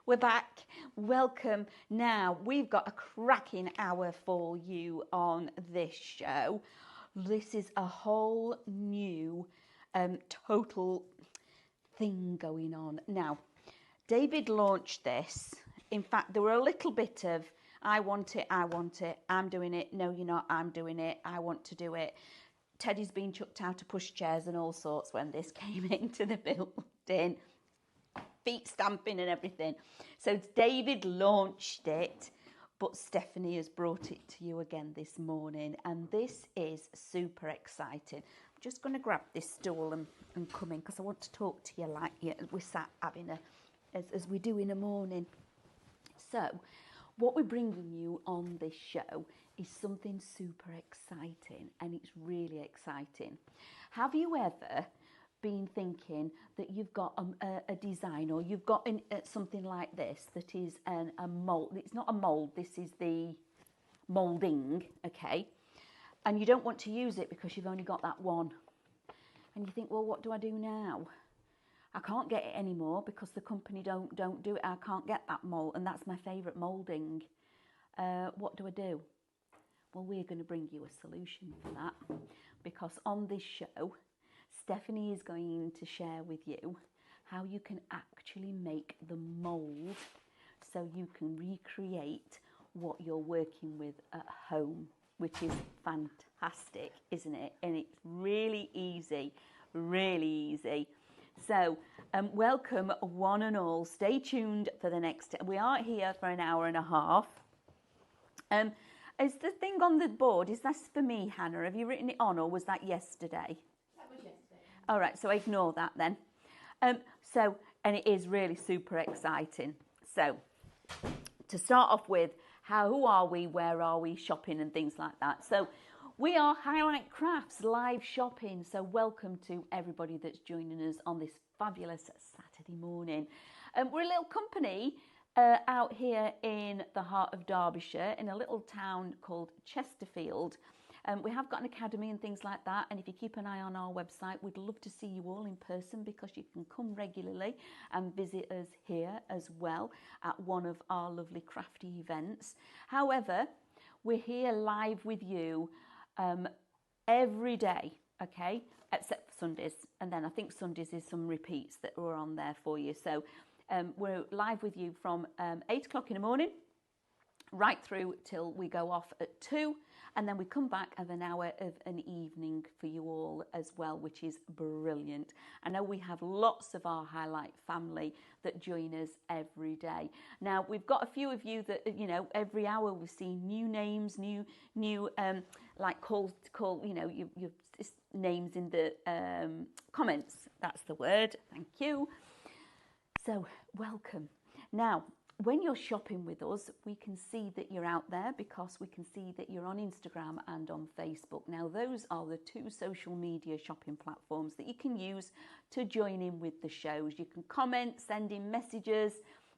We're back. Welcome. Now, we've got a cracking hour for you on this show. This is a whole new total thing going on. Now, David launched this. In fact, there were a little bit of, I want it, I'm doing it, no you're not, I'm doing it, I want to do it. Teddy's been chucked out of pushchairs and all sorts when this came into the building. Feet stamping and everything. So David launched it, but Stephanie has brought it to you again this morning, and this is super exciting. I'm just going to grab this stool and come in because I want to talk to you like we're sat having as we do in the morning. So what we're bringing you on this show is something super exciting, and it's really exciting. Have you ever been thinking that you've got a design, or you've got something like this that is a mould? It's not a mould, this is the moulding, okay? And you don't want to use it because you've only got that one. And you think, well, what do I do now? I can't get it anymore because the company don't do it. I can't get that mould, and that's my favourite moulding. What do I do? Well, we're going to bring you a solution for that, because on this show, Stephanie is going to share with you how you can actually make the mould so you can recreate what you're working with at home, which is fantastic, isn't it? And it's really easy, really easy. So welcome one and all. Stay tuned for the next, we are here for an hour and a half. Is the thing on the board, is that for me, Hannah? Have you written it on, or was that yesterday? That was yesterday. All right, so ignore that then. And it is really super exciting. So to start off with, who are we, where are we, shopping and things like that. So we are Highlight Crafts live shopping. So welcome to everybody that's joining us on this fabulous Saturday morning. We're a little company out here in the heart of Derbyshire, in a little town called Chesterfield. We have got an academy and things like that, and if you keep an eye on our website, we'd love to see you all in person, because you can come regularly and visit us here as well at one of our lovely crafty events. However, we're here live with you every day, okay, except for Sundays, and then I think Sundays is some repeats that are on there for you. So we're live with you from 8 o'clock in the morning right through till we go off at 2, and then we come back of an hour of an evening for you all as well, which is brilliant. I know we have lots of our Highlight family that join us every day. Now, we've got a few of you that, you know, every hour we see new names, new like call, you know, your names in the comments. That's the word. Thank you. So welcome. Now, when you're shopping with us, we can see that you're out there, because we can see that you're on Instagram and on Facebook. Now, those are the two social media shopping platforms that you can use to join in with the shows. You can comment, send in messages,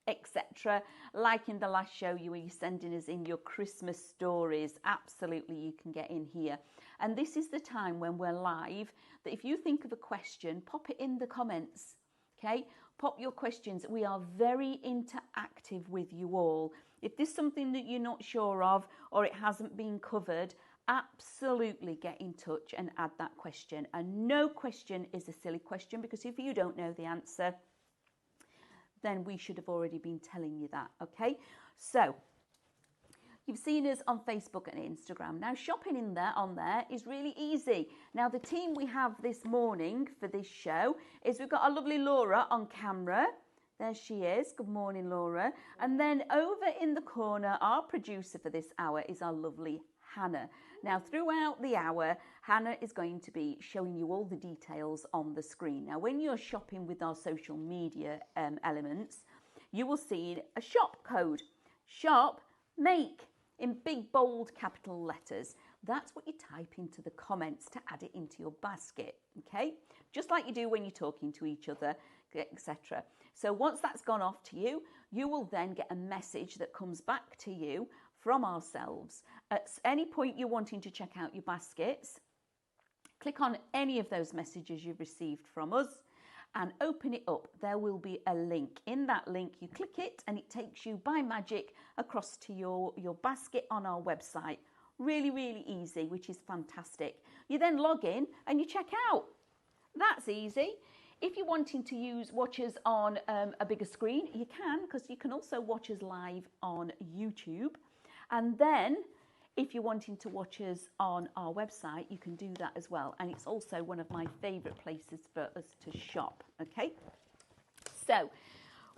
etc. Like in the last show, you were sending us in your Christmas stories. Absolutely, you can get in here. And this is the time when we're live, that if you think of a question, pop it in the comments, okay? Pop your questions. We are very interactive with you all. If there's something that you're not sure of, or it hasn't been covered, absolutely get in touch and add that question. And no question is a silly question, because if you don't know the answer, then we should have already been telling you that, okay? So you've seen us on Facebook and Instagram. Now, shopping on there is really easy. Now, the team we have this morning for this show is, we've got our lovely Laura on camera. There she is. Good morning, Laura. And then over in the corner, our producer for this hour is our lovely Hannah. Now, throughout the hour, Hannah is going to be showing you all the details on the screen. Now, when you're shopping with our social media elements, you will see a shop code. Shop Make, in big bold capital letters. That's what you type into the comments to add it into your basket, okay? Just like you do when you're talking to each other, etc. So once that's gone off to you, you will then get a message that comes back to you from ourselves. At any point you're wanting to check out your baskets, click on any of those messages you've received from us, and open it up, there will be a link. In that link, you click it and it takes you by magic across to your basket on our website. Really, really easy, which is fantastic. You then log in and you check out. That's easy. If you're wanting to watch us on a bigger screen, you can, because you can also watch us live on YouTube. And then if you're wanting to watch us on our website, you can do that as well. And it's also one of my favourite places for us to shop, okay? So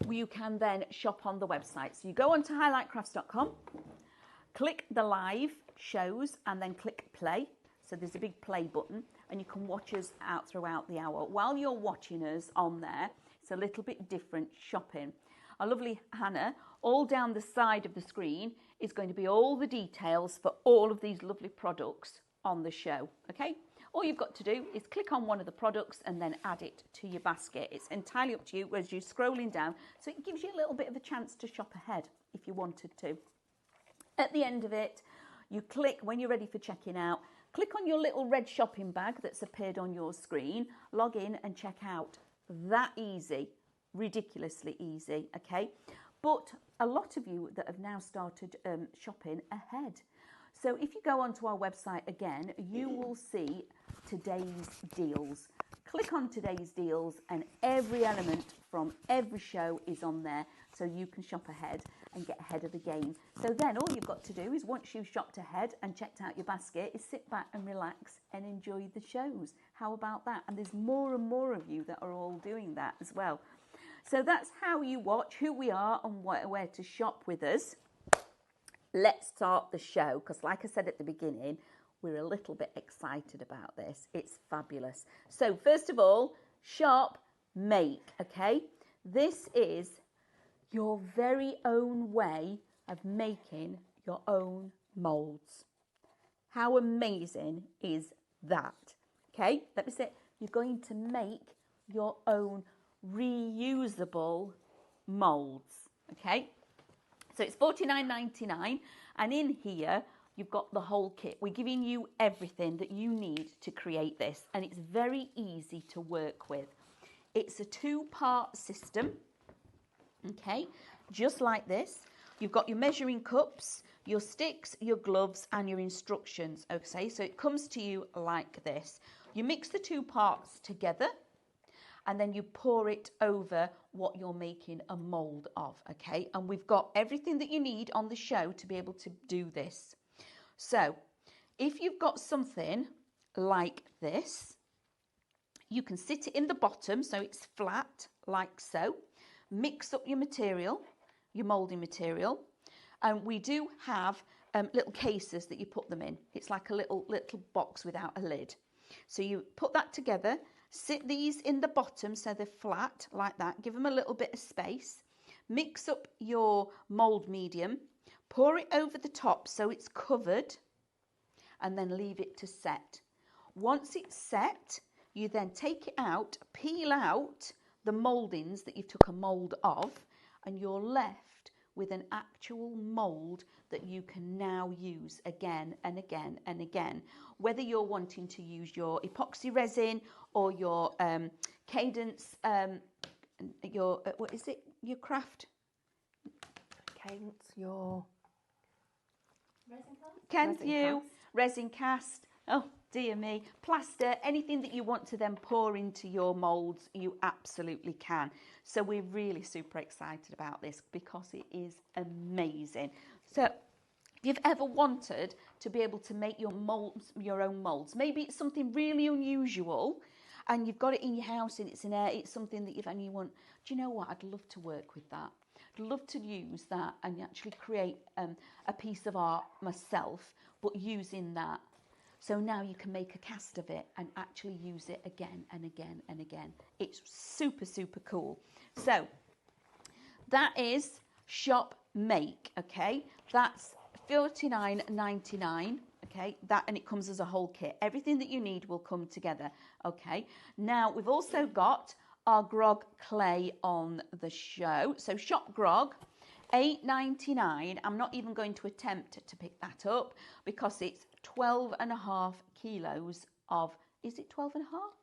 you can then shop on the website. So you go on to highlightcrafts.com, click the live shows and then click play. So there's a big play button and you can watch us out throughout the hour. While you're watching us on there, it's a little bit different shopping. Our lovely Hannah, all down the side of the screen is going to be all the details for all of these lovely products on the show, okay? All you've got to do is click on one of the products and then add it to your basket. It's entirely up to you as you're scrolling down, so it gives you a little bit of a chance to shop ahead if you wanted to. At the end of it, you click, when you're ready for checking out, click on your little red shopping bag that's appeared on your screen, log in and check out. That easy, ridiculously easy, okay? But a lot of you that have now started shopping ahead. So if you go onto our website again, you will see today's deals. Click on today's deals and every element from every show is on there, so you can shop ahead and get ahead of the game. So then all you've got to do is, once you've shopped ahead and checked out your basket, is sit back and relax and enjoy the shows. How about that? And there's more and more of you that are all doing that as well. So that's how you watch, who we are and where to shop with us. Let's start the show, because like I said at the beginning, we're a little bit excited about this. It's fabulous. So first of all, shop, make, okay? This is your very own way of making your own moulds. How amazing is that? Okay, let me say, you're going to make your own reusable moulds, okay? So it's $49.99, and in here you've got the whole kit. We're giving you everything that you need to create this, and it's very easy to work with. It's a two-part system, okay, just like this. You've got your measuring cups, your sticks, your gloves, and your instructions, okay? So it comes to you like this. You mix the two parts together, and then you pour it over what you're making a mould of, okay? And we've got everything that you need on the show to be able to do this. So if you've got something like this, you can sit it in the bottom so it's flat, like so. Mix up your material, your moulding material, and we do have little cases that you put them in. It's like a little box without a lid. So you put that together, sit these in the bottom so they're flat like that, give them a little bit of space, mix up your mould medium, pour it over the top so it's covered, and then leave it to set. Once it's set, you then take it out, peel out the mouldings that you took a mould of, and you're left with an actual mould that you can now use again and again and again. Whether you're wanting to use your epoxy resin or your cadence, what is it? Your craft? Cadence, your... Resin cast. Oh, dear me. Plaster, anything that you want to then pour into your moulds, you absolutely can. So we're really super excited about this because it is amazing. So if you've ever wanted to be able to make your moulds, your own moulds, maybe it's something really unusual and you've got it in your house and it's something that you want, do you know what? I'd love to work with that. I'd love to use that and actually create a piece of art myself, but using that. So now you can make a cast of it and actually use it again and again and again. It's super, super cool. So that is shop make, okay? That's $49.99, okay? That, and it comes as a whole kit. Everything that you need will come together, okay? Now we've also got our grog clay on the show. So shop grog, $8.99. I'm not even going to attempt to pick that up because it's 12.5 kilos of, is it 12.5?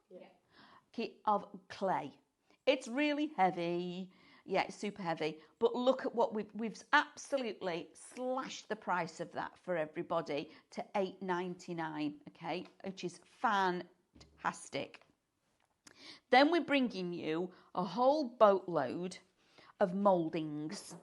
Yeah. Of clay. It's really heavy. Yeah, it's super heavy. But look at what we've absolutely slashed the price of that for everybody to $8.99, okay, which is fantastic. Then we're bringing you a whole boatload of mouldings.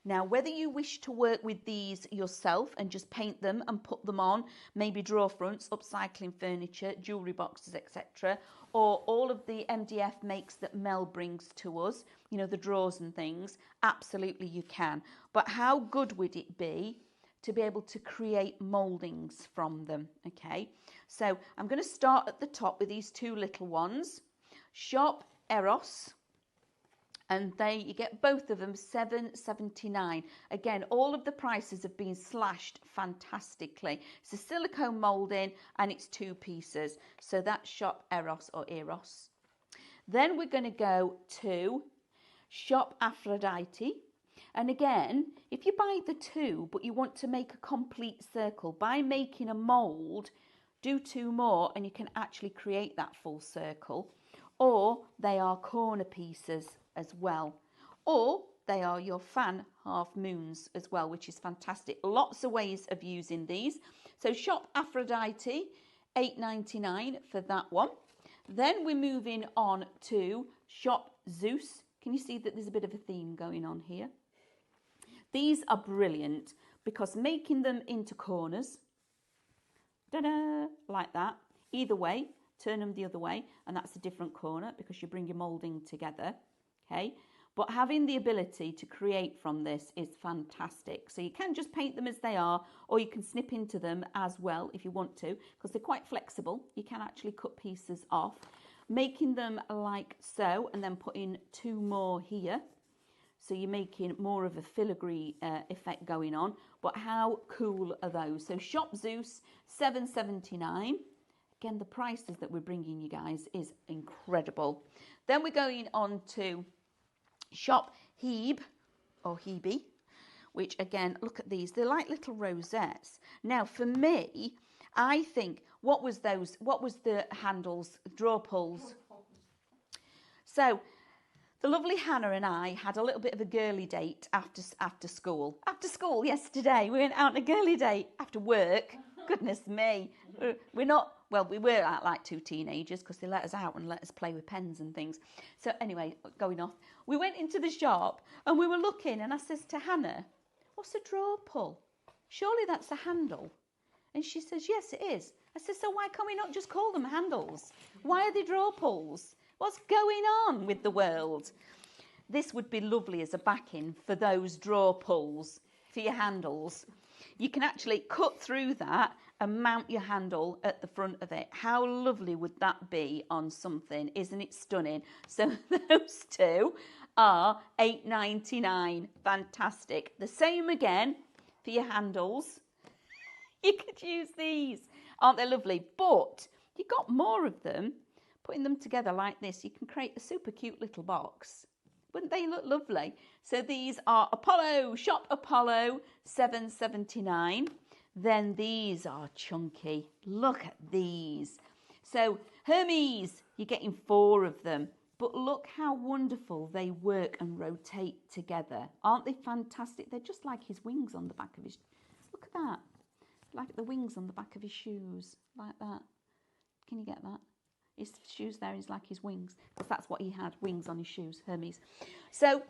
Now, whether you wish to work with these yourself and just paint them and put them on, maybe drawer fronts, upcycling furniture, jewellery boxes, etc., or all of the MDF makes that Mel brings to us, you know, the drawers and things, absolutely you can. But how good would it be to be able to create mouldings from them, okay? So I'm going to start at the top with these two little ones. Shop Eros. And you get both of them $7.79. Again, all of the prices have been slashed fantastically. It's a silicone moulding and it's 2 pieces. So that's Shop Eros or Eros. Then we're going to go to Shop Aphrodite. And again, if you buy the 2 but you want to make a complete circle, by making a mould, do 2 more and you can actually create that full circle. Or they are corner pieces as well, or they are your fan half moons as well, which is fantastic. Lots of ways of using these. So Shop Aphrodite, $8.99 for that one. Then we're moving on to Shop Zeus. Can you see that there's a bit of a theme going on here? These are brilliant because making them into corners, ta-da, like that, either way, turn them the other way, and that's a different corner because you bring your moulding together. Okay, but having the ability to create from this is fantastic. So you can just paint them as they are, or you can snip into them as well if you want to, because they're quite flexible. You can actually cut pieces off, making them like so, and then putting 2 more here. So you're making more of a filigree effect going on. But how cool are those? So Shop Zeus, $7.79. Again, the prices that we're bringing you guys is incredible. Then we're going on to Shop Hebe or Hebe, which again, look at these. They're like little rosettes. Now, for me, I think, what was the handles, drawer pulls? So the lovely Hannah and I had a little bit of a girly date after school. After school yesterday, we went out on a girly date after work. Goodness me. We're not, well, we were like 2 teenagers because they let us out and let us play with pens and things. So anyway, going off, we went into the shop and we were looking, and I says to Hannah, what's a drawer pull? Surely that's a handle. And she says, yes, it is. I said, so why can't we not just call them handles? Why are they drawer pulls? What's going on with the world? This would be lovely as a backing for those drawer pulls for your handles. You can actually cut through that and mount your handle at the front of it. How lovely would that be on something? Isn't it stunning? So those 2 are $8.99. Fantastic. The same again for your handles. You could use these. Aren't they lovely? But you got more of them. Putting them together like this, you can create a super cute little box. Wouldn't they look lovely? So these are Apollo, Shop Apollo, $7.79. Then these are chunky. Look at these. So Hermes, you're getting 4 of them. But look how wonderful they work and rotate together. Aren't they fantastic? They're just like his wings on the back of his... Look at that. Like the wings on the back of his shoes. Like that. Can you get that? His shoes there is like his wings, because that's what he had, wings on his shoes, Hermes. So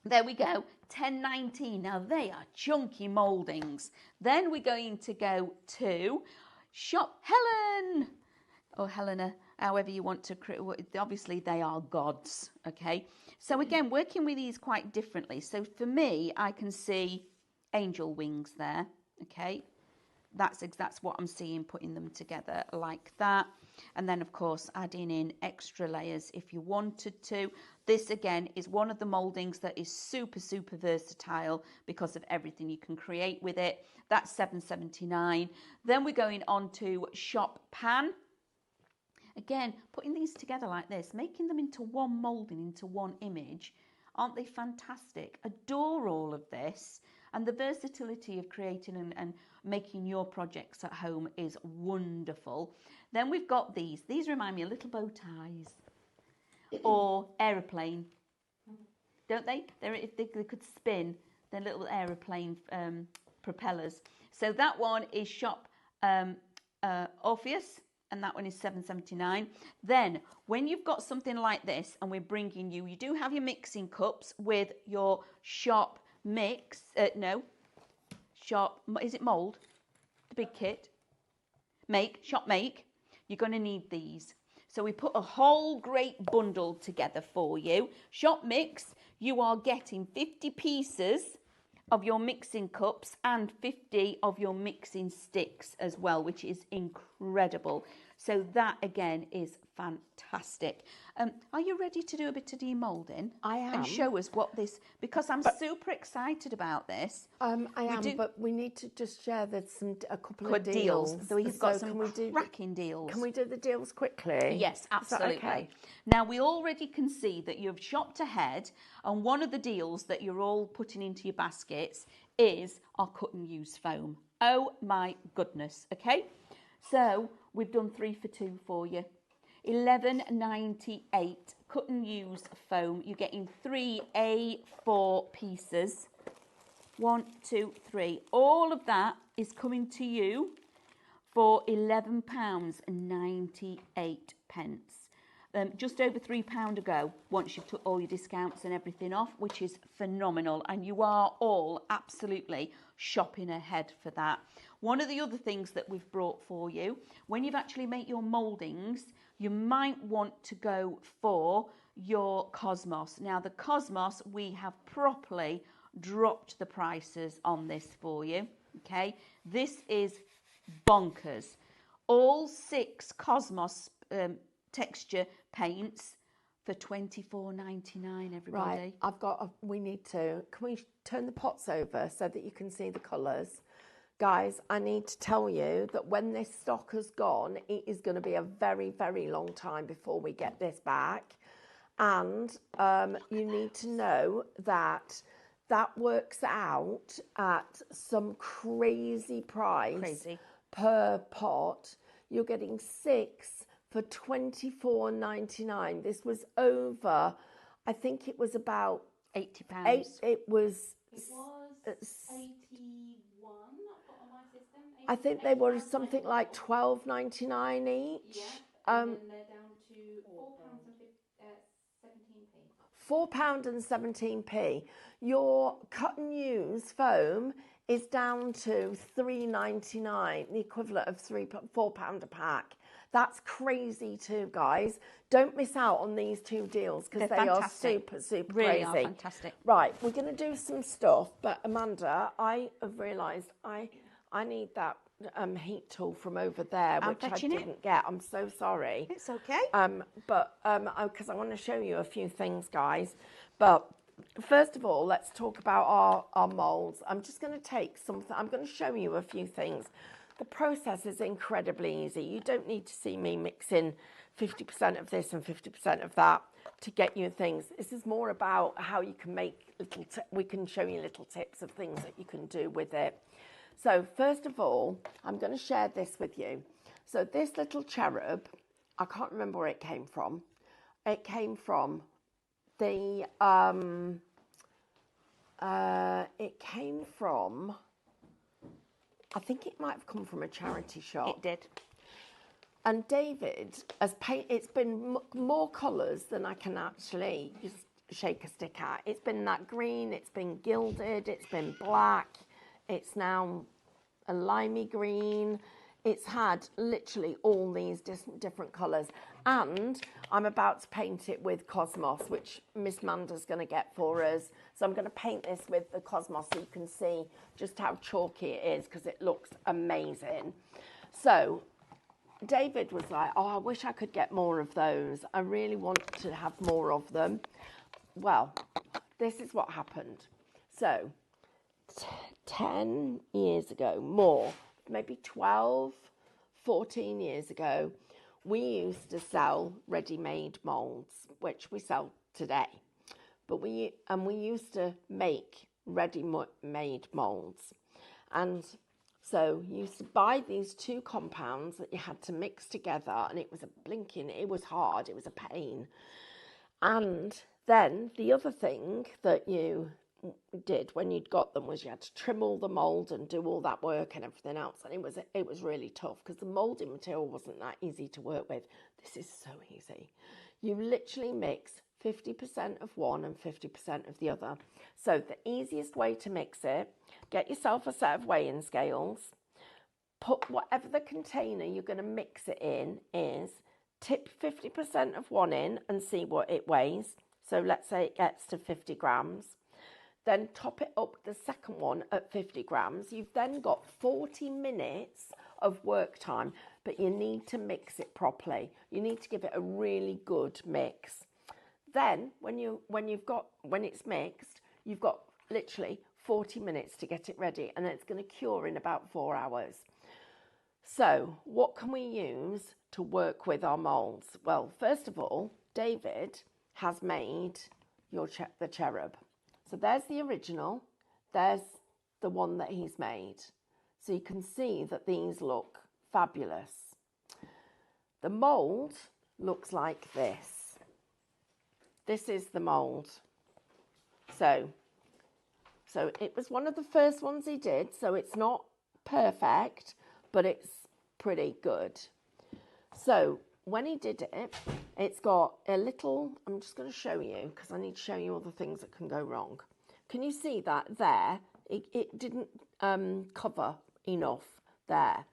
there we go, $10.19. Now they are chunky mouldings. Then we're going to go to Shop Helen, or Helena, however you want to create. Obviously they are gods, okay? So again, working with these quite differently. So for me, I can see angel wings there, okay? That's what I'm seeing, putting them together like that. And then, of course, adding in extra layers if you wanted to. This, again, is one of the mouldings that is super, super versatile because of everything you can create with it. That's $7.79. Then we're going on to Shop Pan. Again, putting these together like this, making them into one moulding, into one image. Aren't they fantastic? Adore all of this. And the versatility of creating and making your projects at home is wonderful. Then we've got these. These remind me of little bow ties. or aeroplane, don't they? If they could spin, they're little aeroplane propellers. So that one is Shop Orpheus, and that one is $7.79. Then when you've got something like this and we're bringing you, you do have your mixing cups with your Shop Mix, Shop, is it Mould? The big kit. Shop Make. You're going to need these. So we put a whole great bundle together for you. Shop Mix, you are getting 50 pieces of your mixing cups and 50 of your mixing sticks as well, which is incredible. So that again is fantastic. Are you ready to do a bit of demoulding? I am. And show us what this, because I'm super excited about this. But we need to just share a couple of deals. So we've got some cracking deals. Can we do the deals quickly? Yes, absolutely. Okay? Now, we already can see that you've shopped ahead, and one of the deals that you're all putting into your baskets is our cut and use foam. Oh my goodness, okay? So we've done 3 for 2 for you. $11.98 cut and use foam. You're getting 3 A4 pieces. 1, 2, 3. All of that is coming to you for £11.98. Just over £3 a go once you've took all your discounts and everything off, which is phenomenal. And you are all absolutely shopping ahead for that. One of the other things that we've brought for you, when you've actually made your mouldings, you might want to go for your Cosmos. Now, the Cosmos, we have properly dropped the prices on this for you, okay? This is bonkers. All 6 Cosmos texture paints for $24.99, everybody. Right, we need to, can we turn the pots over so that you can see the colours? Guys, I need to tell you that when this stock has gone, it is going to be a very, very long time before we get this back. And you need to know that that works out at some crazy price per pot. You're getting 6 for $24.99. This was over, I think it was about £80. It was 81. I've got on my system. I think they were something like $12.99 each. Yeah, and then they're down to £4.17. Your cut and use foam is down to $3.99, the equivalent of £4 a pack. That's crazy too, guys. Don't miss out on these 2 deals because they are super, super really crazy. Are fantastic. Right, we're going to do some stuff, but Amanda, I have realised I need that heat tool from over there, which I didn't get. I'm so sorry. It's okay. But because I want to show you a few things, guys. But first of all, let's talk about our moulds. I'm just going to take something. I'm going to show you a few things. The process is incredibly easy. You don't need to see me mixing 50% of this and 50% of that to get you things. This is more about how you can make we can show you little tips of things that you can do with it. So first of all, I'm going to share this with you. So this little cherub, I can't remember where it came from. It came from the, I think it might have come from a charity shop. It did. And David has it's been more colours than I can actually just shake a stick at. It's been that green, it's been gilded, it's been black, it's now a limey green. It's had literally all these different colours. And I'm about to paint it with Cosmos, which Miss Manda's going to get for us. So I'm going to paint this with the Cosmos so you can see just how chalky it is because it looks amazing. So David was like, oh, I wish I could get more of those. I really want to have more of them. Well, this is what happened. So 10 years ago, more, maybe 12, 14 years ago, we used to sell ready-made moulds, which we sell today. But we used to make ready-made moulds. And so you used to buy these 2 compounds that you had to mix together, and it was it was hard, it was a pain. And then the other thing that you did when you'd got them was you had to trim all the mould and do all that work and everything else, and it was really tough because the moulding material wasn't that easy to work with. This is so easy. You literally mix 50% of one and 50% of the other. So the easiest way to mix it, get yourself a set of weighing scales, put whatever the container you're going to mix it in is, tip 50% of one in and see what it weighs. So let's say it gets to 50 grams. Then top it up the second one at 50 grams. You've then got 40 minutes of work time, but you need to mix it properly. You need to give it a really good mix. Then when it's mixed, you've got literally 40 minutes to get it ready, and it's going to cure in about 4 hours. So what can we use to work with our moulds? Well, first of all, David has made the cherub. So there's the original, there's the one that he's made. So you can see that these look fabulous. The mould looks like this. This is the mould. So it was one of the first ones he did, so it's not perfect, but it's pretty good. So when he did it, it's got a little, I'm just going to show you because I need to show you all the things that can go wrong. Can you see that there? It didn't cover enough there,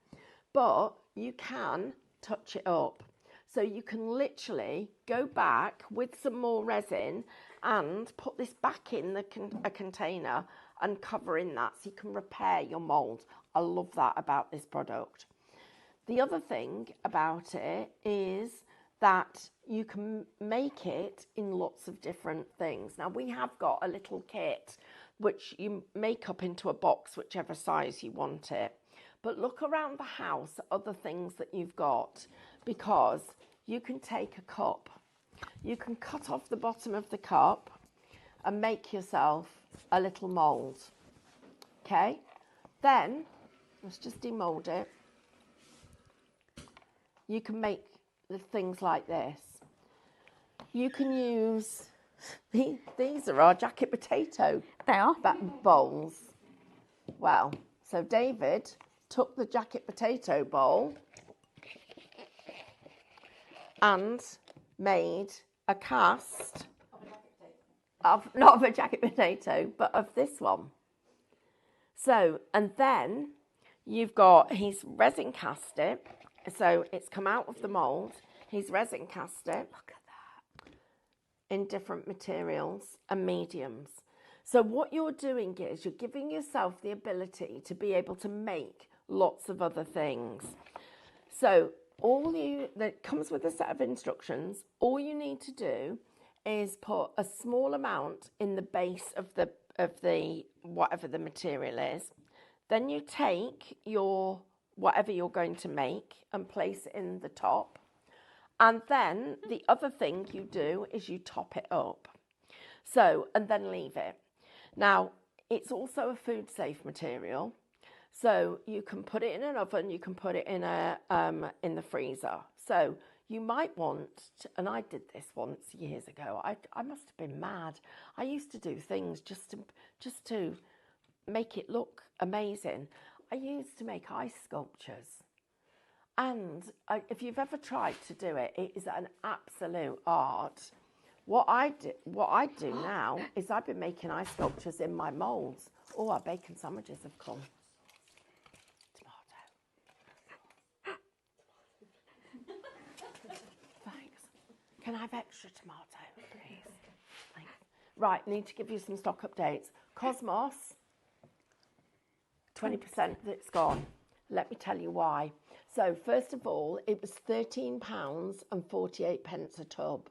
but you can touch it up. So you can literally go back with some more resin and put this back in a container and cover in that so you can repair your mould. I love that about this product. The other thing about it is that you can make it in lots of different things. Now we have got a little kit which you make up into a box, whichever size you want it. But look around the house at other things that you've got, because you can take a cup, you can cut off the bottom of the cup and make yourself a little mould. Okay, then let's just demold it. You can make the things like this. You can use, these are our jacket potato They are. bowls. Well, so David took the jacket potato bowl and made a cast of, not of a jacket potato, but of this one. So, and then you've got, he's resin cast it. So it's come out of the mould. He's resin cast it. Look at that. In different materials and mediums. So what you're doing is you're giving yourself the ability to be able to make lots of other things. So that comes with a set of instructions. All you need to do is put a small amount in the base of the whatever the material is. Then you take your whatever you're going to make and place it in the top. And then the other thing you do is you top it up. So, and then leave it. Now, it's also a food safe material. So you can put it in an oven, you can put it in in the freezer. So you might want to, and I did this once years ago. I must have been mad. I used to do things just to make it look amazing. I used to make ice sculptures. And if you've ever tried to do it, it is an absolute art. What I do now is I've been making ice sculptures in my moulds. Oh, our bacon sandwiches have come. Thanks. Can I have extra tomato, please? Thanks. Right, need to give you some stock updates. Cosmos, 20% that's gone. Let me tell you why. So first of all, it was £13.48 a tub.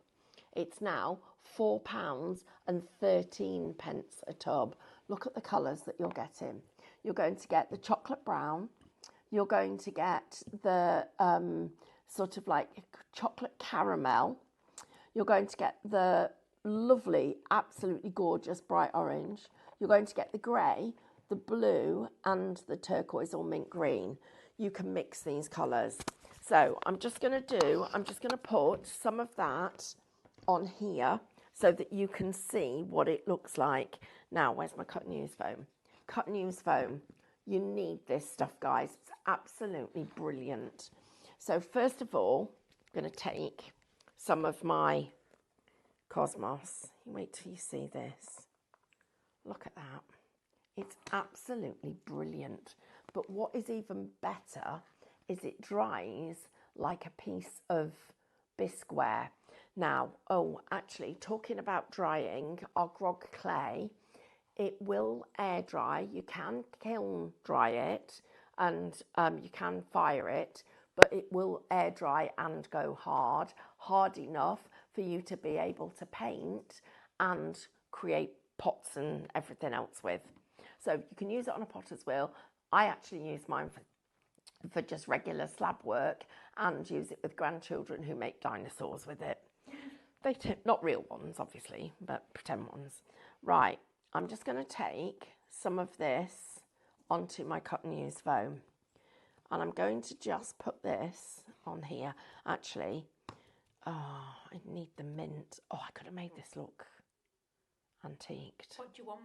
It's now £4.13 a tub. Look at the colours that you're getting. You're going to get the chocolate brown. You're going to get the sort of like chocolate caramel. You're going to get the lovely, absolutely gorgeous bright orange. You're going to get the grey, the blue and the turquoise or mint green. You can mix these colours. So I'm just going to put some of that on here so that you can see what it looks like. Now, where's my cut and use foam? Cut and use foam. You need this stuff, guys. It's absolutely brilliant. So first of all, I'm going to take some of my Cosmos. Wait till you see this. Look at that. It's absolutely brilliant. But what is even better is it dries like a piece of bisqueware. Now, oh, actually, talking about drying, our grog clay, it will air dry. You can kiln dry it and you can fire it, but it will air dry and go hard enough for you to be able to paint and create pots and everything else with. So you can use it on a potter's wheel. I actually use mine for just regular slab work and use it with grandchildren who make dinosaurs with it. They not real ones, obviously, but pretend ones. Right, I'm just going to take some of this onto my cut and use foam. And I'm going to just put this on here. Actually, oh, I need the mint. Oh, I could have made this look antiqued. What do you want?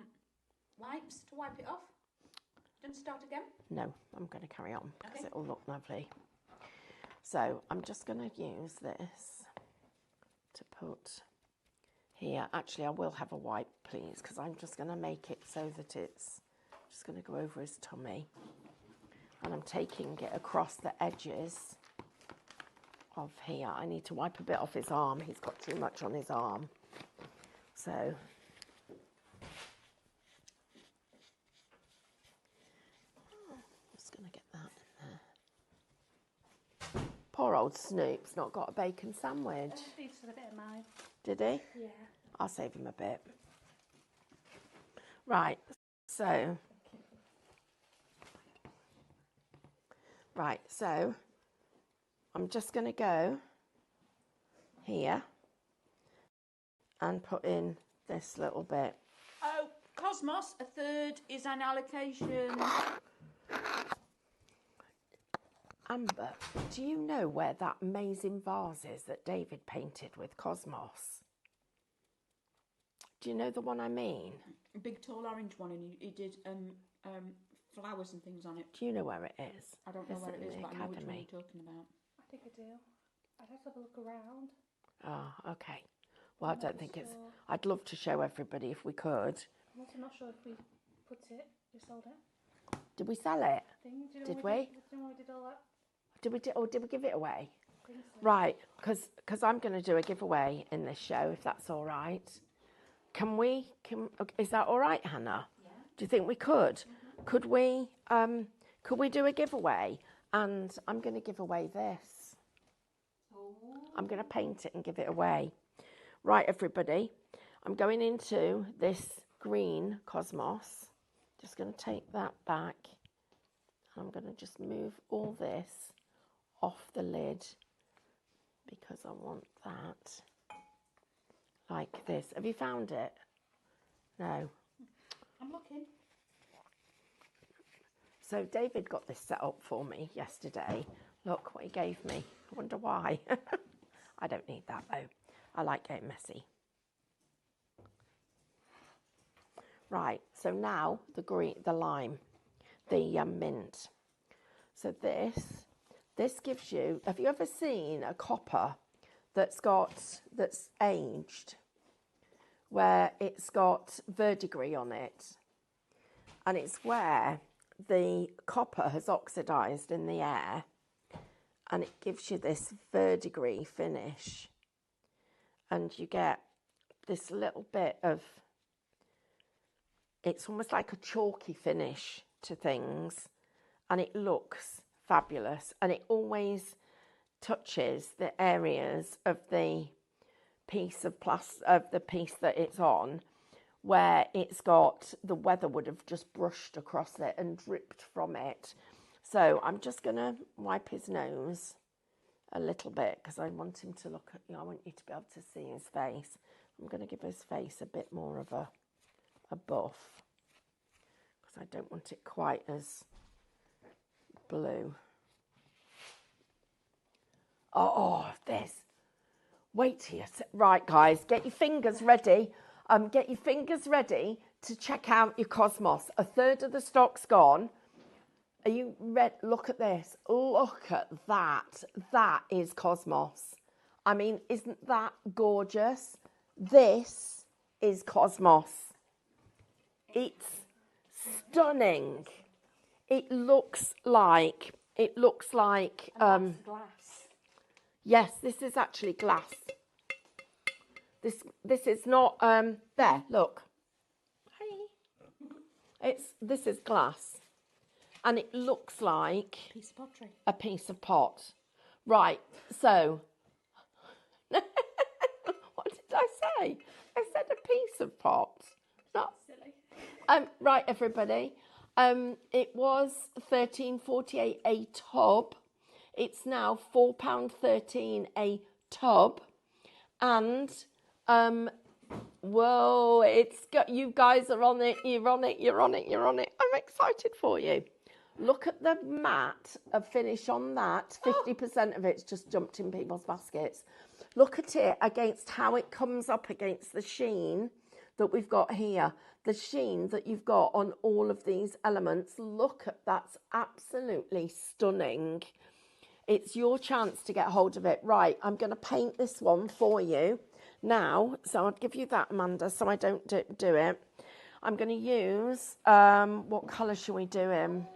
Wipes to wipe it off? Don't start again? No, I'm going to carry on because Okay. it'll look lovely. So I'm just going to use this to put here. Actually, I will have a wipe, please, because I'm just going to make it so that it's just going to go over his tummy. And I'm taking it across the edges of here. I need to wipe a bit off his arm. He's got too much on his arm. So just going to get that in there. Poor old Snoop's not got a bacon sandwich. He's a bit of mine. Did he? Yeah. I'll save him a bit. Right, so I'm just going to go here and put in this little bit. Oh, Cosmos, a third is an allocation. Amber, do you know where that amazing vase is that David painted with Cosmos? Do you know the one I mean? A big tall orange one, and he did flowers and things on it. Do you know where it is? I don't know Is where it it in is, the but I know which one academy? you're talking about. I think I do. I'd have to have a look around. Oh, okay. Well, I I'm don't not think it's... sure. I'd love to show everybody if we could. I'm also not sure if we put it, we sold it. Did we sell it? Thing. Do you know Did when we? Do you know when we did all that? Did we give it away? I think so. Right, because I'm going to do a giveaway in this show, if that's all right. Is that all right, Hannah? Yeah. Do you think we could? Mm-hmm. Could we do a giveaway? And I'm going to give away this. Oh. I'm going to paint it and give it away. Right, everybody, I'm going into this green Cosmos. Just going to take that back. I'm going to just move all this off the lid because I want that like this. Have you found it? No. I'm looking. So David got this set up for me yesterday. Look what he gave me. I wonder why. I don't need that though. I like getting messy. Right, so now the lime, the mint. So this gives you, have you ever seen a copper that's aged, where it's got verdigris on it? And it's where the copper has oxidized in the air and it gives you this verdigris finish. And you get this little bit of, it's almost like a chalky finish to things, and it looks fabulous, and it always touches the areas of the piece of the piece that it's on where it's got, the weather would have just brushed across it and dripped from it. So I'm just going to wipe his nose a little bit because I want him to look at, I want you to be able to see his face. I'm going to give his face a bit more of a buff because I don't want it quite as blue. Oh, this. Wait till you right, guys. Get your fingers ready. Get your fingers ready to check out your Cosmos. A third of the stock's gone. Are you ready? Look at this. Look at that. That is Cosmos. I mean, isn't that gorgeous? This is Cosmos. It's stunning. It looks like glass. yes, this is actually glass. This is not there, look. Hey. This is glass. And it looks like Piece of pottery. a piece of pot. Right, so what did I say? I said a piece of pot. Not Silly. right, everybody. It was £13.48 a tub. It's now £4.13 a tub. And whoa, it's got, you guys are on it. You're on it. I'm excited for you. Look at the mat of finish on that. 50% of it's just jumped in people's baskets. Look at it against how it comes up against the sheen that we've got here. The sheen that you've got on all of these elements. Look at that's absolutely stunning. It's your chance to get hold of it. Right, I'm going to paint this one for you now. So I'll give you that, Amanda, so I don't do it. I'm going to use, what colour shall we do in?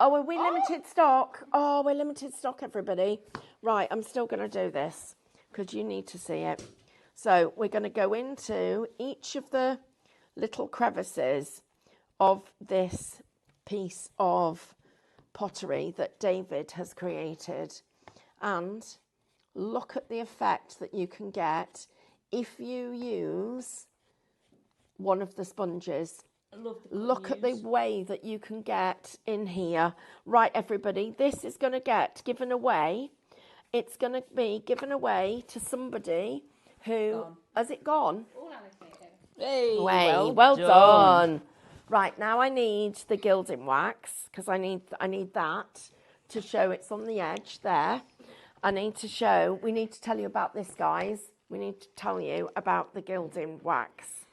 Oh, are we limited stock? Oh, we're limited stock, everybody. Right, I'm still going to do this because you need to see it. So we're going to go into each of the little crevices of this piece of pottery that David has created. And look at the effect that you can get if you use one of the sponges. Look at the way that you can get in here. Right, everybody, this is going to get given away. It's going to be given away to somebody who... Has it gone? All allocated. Hey, well done. Right, now I need the gilding wax because I need that to show it's on the edge there. We need to tell you about this, guys. We need to tell you about the gilding wax.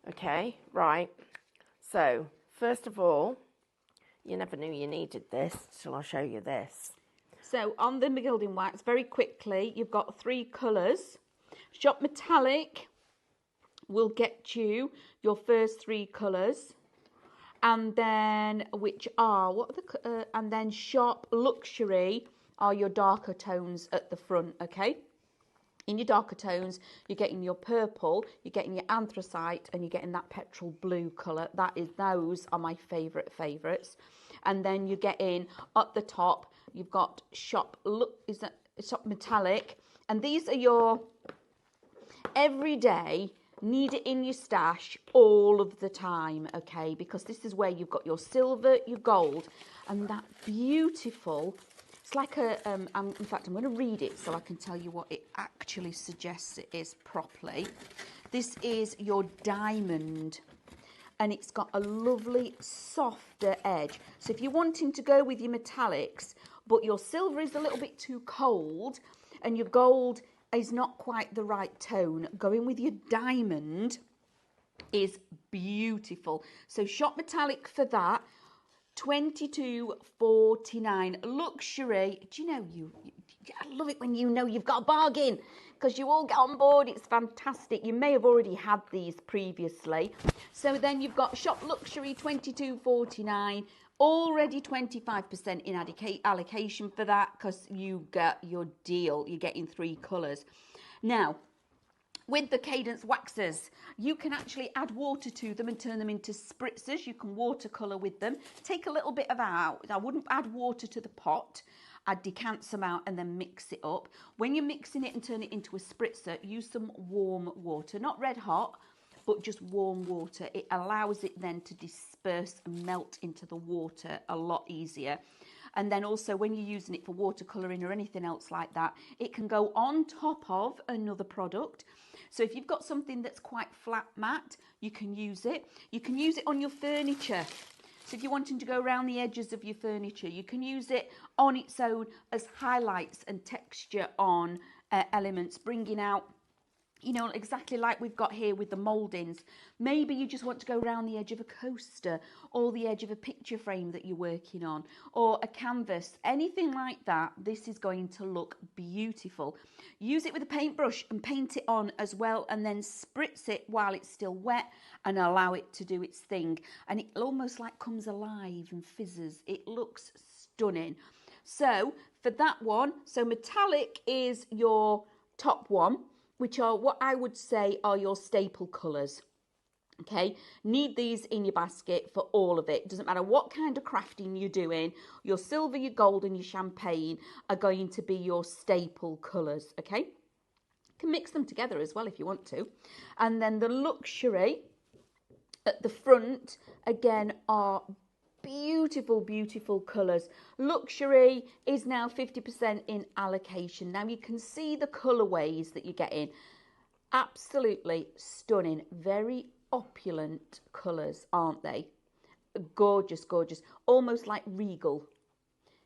Okay, right. So, first of all, you never knew you needed this till I show you this. So on the gilding wax, very quickly, you've got 3 colours. Shop Metallic will get you your first 3 colours, and then and then Shop Luxury are your darker tones at the front. Okay. In your darker tones, you're getting your purple, you're getting your anthracite, and you're getting that petrol blue colour. Those are my favourites. And then you're getting at the top, you've got Shop Metallic, and these are your everyday, need it in your stash all of the time, okay? Because this is where you've got your silver, your gold, and that beautiful. It's like in fact, I'm going to read it so I can tell you what it actually suggests it is properly. This is your diamond, and it's got a lovely softer edge. So if you're wanting to go with your metallics, but your silver is a little bit too cold, and your gold is not quite the right tone, going with your diamond is beautiful. So Shop Metallic for that. £22.49 luxury. Do you know I love it when you know you've got a bargain because you all get on board. It's fantastic. You may have already had these previously. So then you've got Shop Luxury £22.49, already 25% in allocation for that because you get your deal. You're getting 3 colours. Now, with the Cadence waxes, you can actually add water to them and turn them into spritzers. You can watercolour with them. Take a little bit of out. I wouldn't add water to the pot. I'd decant some out and then mix it up. When you're mixing it and turn it into a spritzer, use some warm water. Not red hot, but just warm water. It allows it then to disperse and melt into the water a lot easier. And then also when you're using it for watercolouring or anything else like that, it can go on top of another product. So if you've got something that's quite flat matte, you can use it. You can use it on your furniture. So if you're wanting to go around the edges of your furniture, you can use it on its own as highlights and texture on elements, bringing out, you know, exactly like we've got here with the mouldings. Maybe you just want to go around the edge of a coaster or the edge of a picture frame that you're working on, or a canvas, anything like that. This is going to look beautiful. Use it with a paintbrush and paint it on as well, and then spritz it while it's still wet and allow it to do its thing. And it almost like comes alive and fizzes. It looks stunning. So for that one, so metallic is your top one, which are what I would say are your staple colours. Okay, need these in your basket for all of it. Doesn't matter what kind of crafting you're doing, your silver, your gold and your champagne are going to be your staple colours, okay? You can mix them together as well if you want to. And then the luxury at the front, again, are beautiful, beautiful colours. Luxury is now 50% in allocation. Now you can see the colourways that you're getting. Absolutely stunning. Very opulent colours, aren't they? Gorgeous, gorgeous. Almost like regal.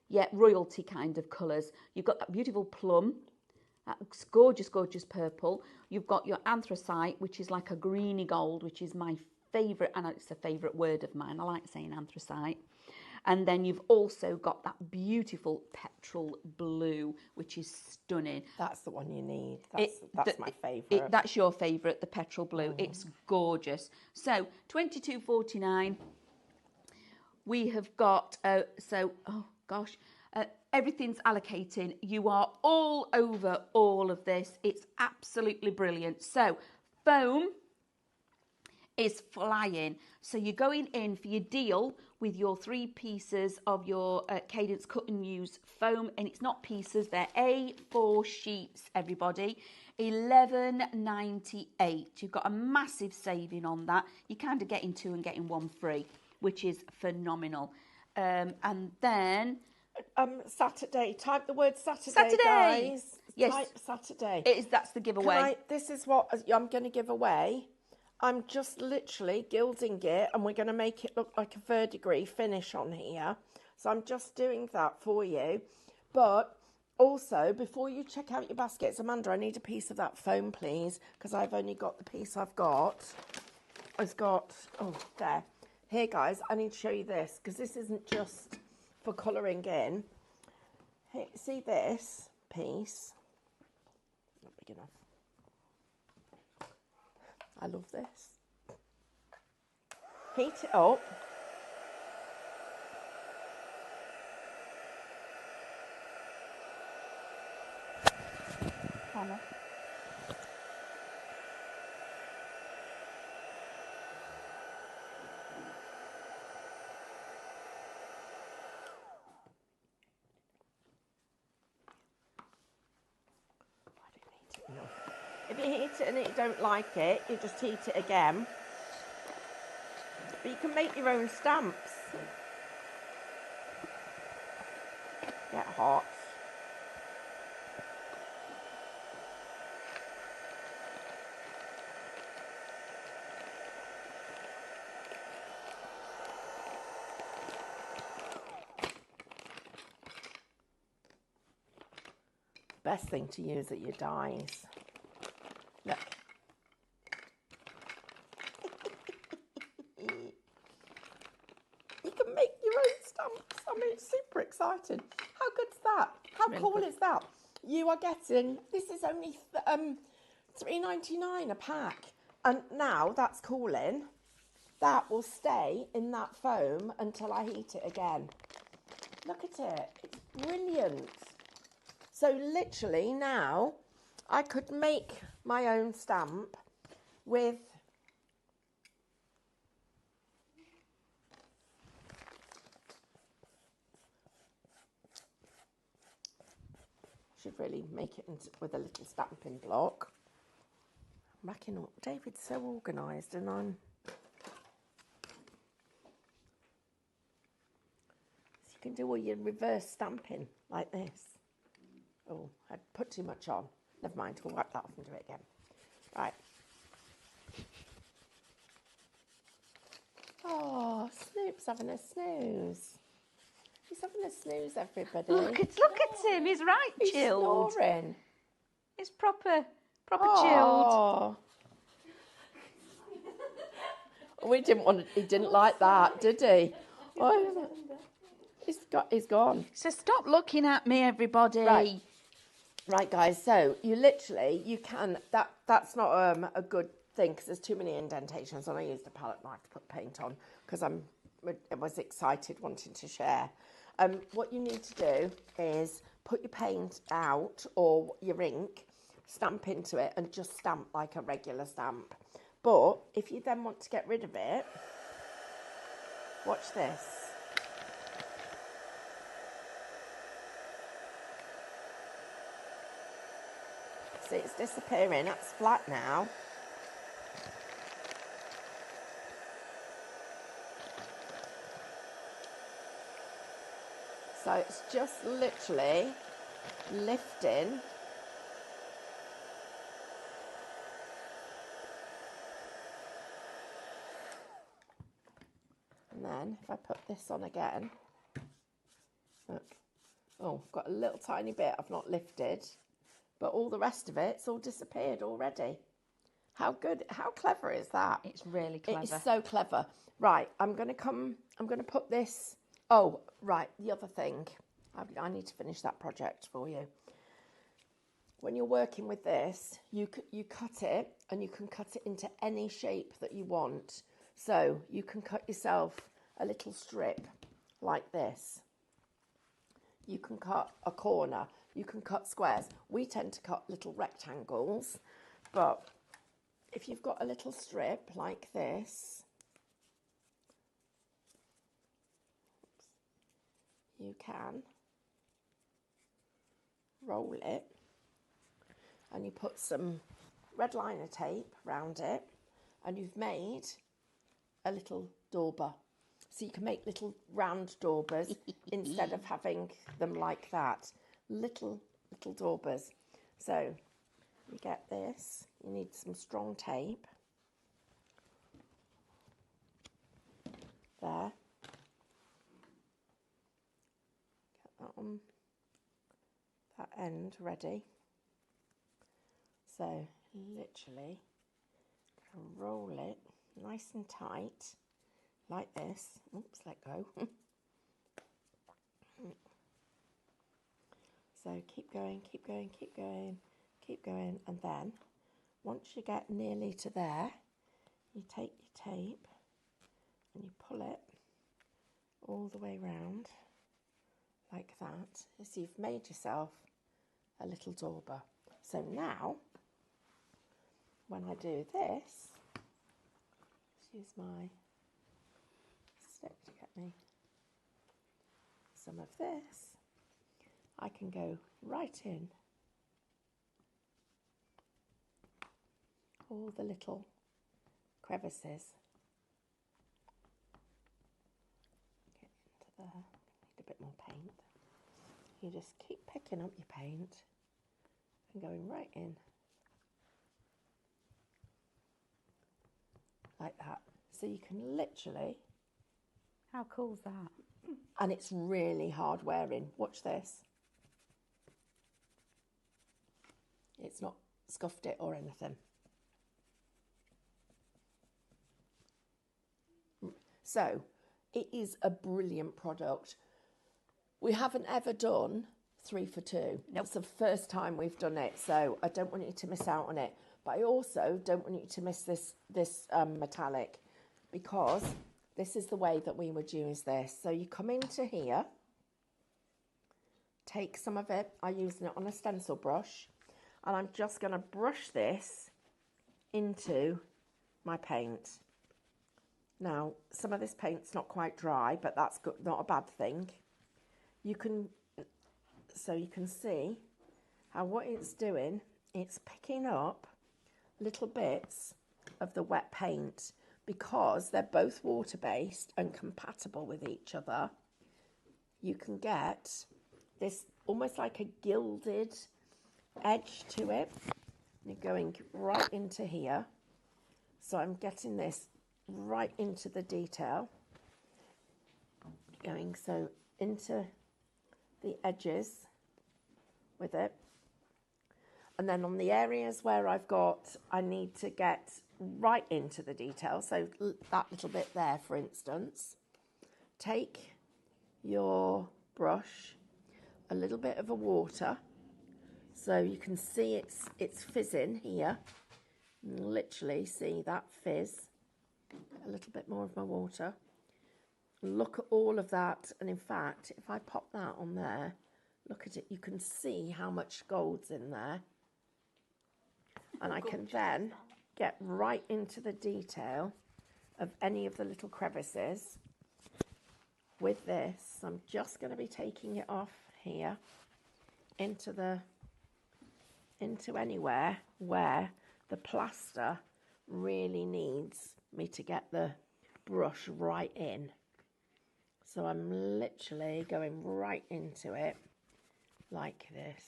Yeah, royalty kind of colours. You've got that beautiful plum. That looks gorgeous, gorgeous purple. You've got your anthracite, which is like a greeny gold, which is my favourite, and it's a favourite word of mine. I like saying anthracite. And then you've also got that beautiful petrol blue, which is stunning. That's the one you need. That's my favourite. That's your favourite, the petrol blue. It's gorgeous. So £22.49. We have got, everything's allocating. You are all over all of this. It's absolutely brilliant. So foam is flying. So you're going in for your deal with your 3 pieces of your Cadence cut and use foam, and it's not pieces, they're A4 sheets, everybody. £11.98. You've got a massive saving on that. You're kind of getting 2 and getting 1 free, which is phenomenal. And then Saturday. Type the word Saturday, guys. Yes. Type Saturday. That's the giveaway. This is what I'm going to give away. I'm just literally gilding it, and we're going to make it look like a verdigris finish on here. So I'm just doing that for you. But also, before you check out your baskets, Amanda, I need a piece of that foam, please, because I've only got the piece I've got. There. Here, guys, I need to show you this, because this isn't just for colouring in. Hey, see this piece? Not big enough. I love this. Heat it up. Hannah. If you heat it and you don't like it, you just heat it again. But you can make your own stamps. Get hot. Best thing to use at your dies. Look. You can make your own stamps. I mean, it's super exciting. How good's that? How really cool good. is that? You are getting, this is only $3.99 a pack. And now that's cooling. That will stay in that foam until I heat it again. Look at it. It's brilliant. So literally now I could make my own stamp with should really make it with a little stamping block. I'm racking up. David's so organised, and I'm so you can do all your reverse stamping like this. Oh, I put too much on. Never mind, we'll wipe that off and do it again. Right. Oh, Snoop's having a snooze. He's having a snooze, everybody. Look at him. He's right He's chilled. snoring. He's proper chilled. Oh. We didn't want to, he didn't like that, did he? Oh, he's gone. So stop looking at me, everybody. Right, guys, so you can, that's not a good thing because there's too many indentations, and I used a palette knife to put paint on because I was excited wanting to share. What you need to do is put your paint out or your ink, stamp into it, and just stamp like a regular stamp. But if you then want to get rid of it, watch this. See, it's disappearing. That's flat now. So it's just literally lifting. And then if I put this on again, look, oh, I've got a little tiny bit I've not lifted, but all the rest of it's all disappeared already. How good, how clever is that? It's really clever. It is so clever. Right, I'm going to put this, oh, right, the other thing, I need to finish that project for you. When you're working with this, you cut it, and you can cut it into any shape that you want. So you can cut yourself a little strip like this. You can cut a corner. You can cut squares. We tend to cut little rectangles, but if you've got a little strip like this, you can roll it, and you put some red liner tape around it, and you've made a little dauber. So you can make little round daubers instead of having them like that. Little daubers. So you get this. You need some strong tape. There. Get that on that end ready. So literally roll it nice and tight like this. Oops, let go. So keep going, keep going, keep going, keep going, and then once you get nearly to there, you take your tape and you pull it all the way round like that. So you've made yourself a little dauber. So now, when I do this, let's use my stick to get me some of this. I can go right in all the little crevices. Get into there. Need a bit more paint. You just keep picking up your paint and going right in like that. So you can literally. How cool is that? And it's really hard wearing. Watch this. It's not scuffed it or anything. So it is a brilliant product. We haven't ever done 3 for 2. Nope. It's the first time we've done it, so I don't want you to miss out on it. But I also don't want you to miss this metallic, because this is the way that we would use this. So you come into here, take some of it. I'm using it on a stencil brush, and I'm just going to brush this into my paint. Now, some of this paint's not quite dry, but that's good, not a bad thing. You can see how what it's doing, it's picking up little bits of the wet paint, because they're both water-based and compatible with each other. You can get this almost like a gilded edge to it. You're going right into here. So I'm getting this right into the detail, going so into the edges with it. And then on the areas where I need to get right into the detail, so that little bit there, for instance, take your brush, a little bit of a water, so you can see it's fizzing here. Literally see that fizz. A little bit more of my water. Look at all of that, and in fact, if I pop that on there, look at it, you can see how much gold's in there. And I can then get right into the detail of any of the little crevices with this. I'm just going to be taking it off here into anywhere where the plaster really needs me to get the brush right in. So I'm literally going right into it like this.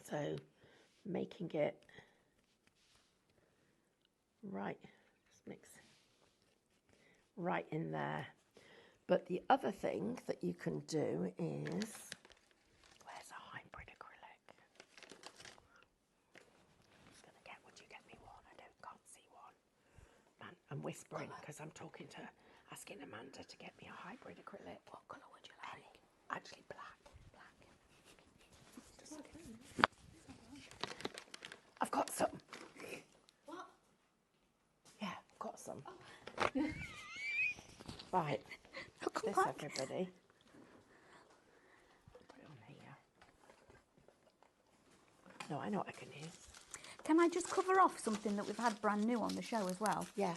So making it right, just mix right in there. But the other thing that you can do is, where's a hybrid acrylic? I'm just going to get, would you get me one? Can't see one. Man, I'm whispering because I'm asking Amanda to get me a hybrid acrylic. What colour would you like? Actually black. I've got some. What? Yeah, I've got some. Right. This, everybody. Put it on here. No, I know what I can use. Can I just cover off something that we've had brand new on the show as well? Yeah.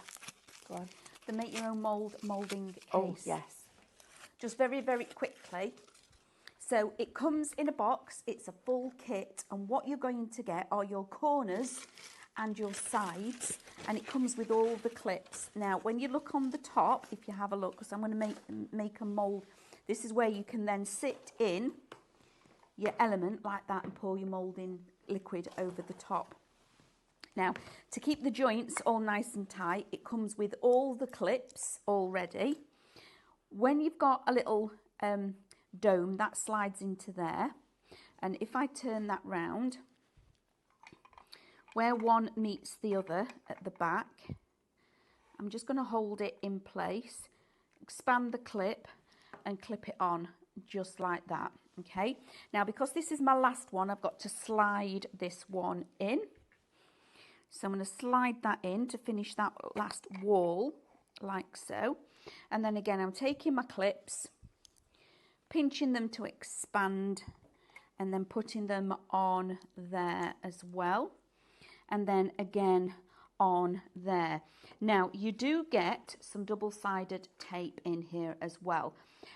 Go on. The Make Your Own Moulding case. Oh, yes. Just very, very quickly. So it comes in a box, it's a full kit, and what you're going to get are your corners and your sides, and it comes with all the clips. Now, when you look on the top, if you have a look, because I'm going to make a mould, this is where you can then sit in your element like that and pour your moulding liquid over the top. Now, to keep the joints all nice and tight, it comes with all the clips already. When you've got a little dome, that slides into there, and if I turn that round, where one meets the other at the back, I'm just going to hold it in place, expand the clip and clip it on just like that. Okay, now because this is my last one, I've got to slide this one in. So I'm going to slide that in to finish that last wall like so, and then again I'm taking my clips, pinching them to expand, and then putting them on there as well, and then again on there. Now you do get some double-sided tape in here as well.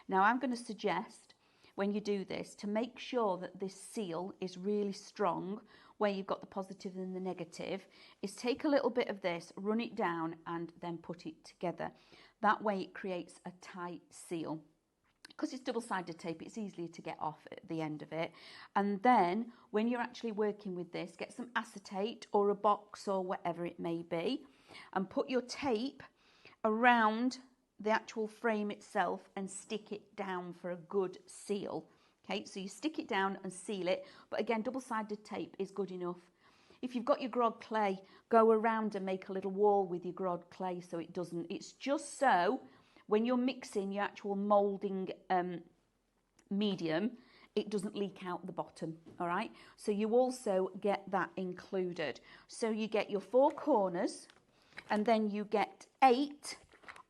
Now I'm going to suggest when you do this to make sure that this seal is really strong, where you've got the positive and the negative, is take a little bit of this, run it down and then put it together. That way it creates a tight seal. Because it's double-sided tape, it's easier to get off at the end of it. And then when you're actually working with this, get some acetate or a box or whatever it may be, and put your tape around the actual frame itself and stick it down for a good seal. Okay, so you stick it down and seal it, but again, double-sided tape is good enough. If you've got your grog clay, go around and make a little wall with your grog clay so it doesn't, it's just so when you're mixing your actual moulding medium, it doesn't leak out the bottom, all right? So you also get that included. So you get your 4 corners, and then you get 8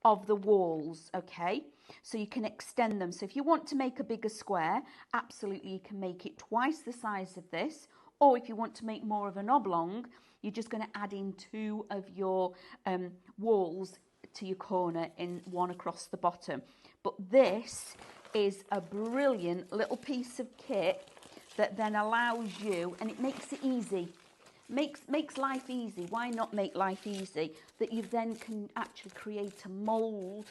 of the walls, okay? So you can extend them. So if you want to make a bigger square, absolutely you can make it twice the size of this, or if you want to make more of an oblong, you're just going to add in 2 of your walls to your corner in one across the bottom. But this is a brilliant little piece of kit that then allows you, and it makes it easy, makes life easy. Why not make life easy? That you then can actually create a mould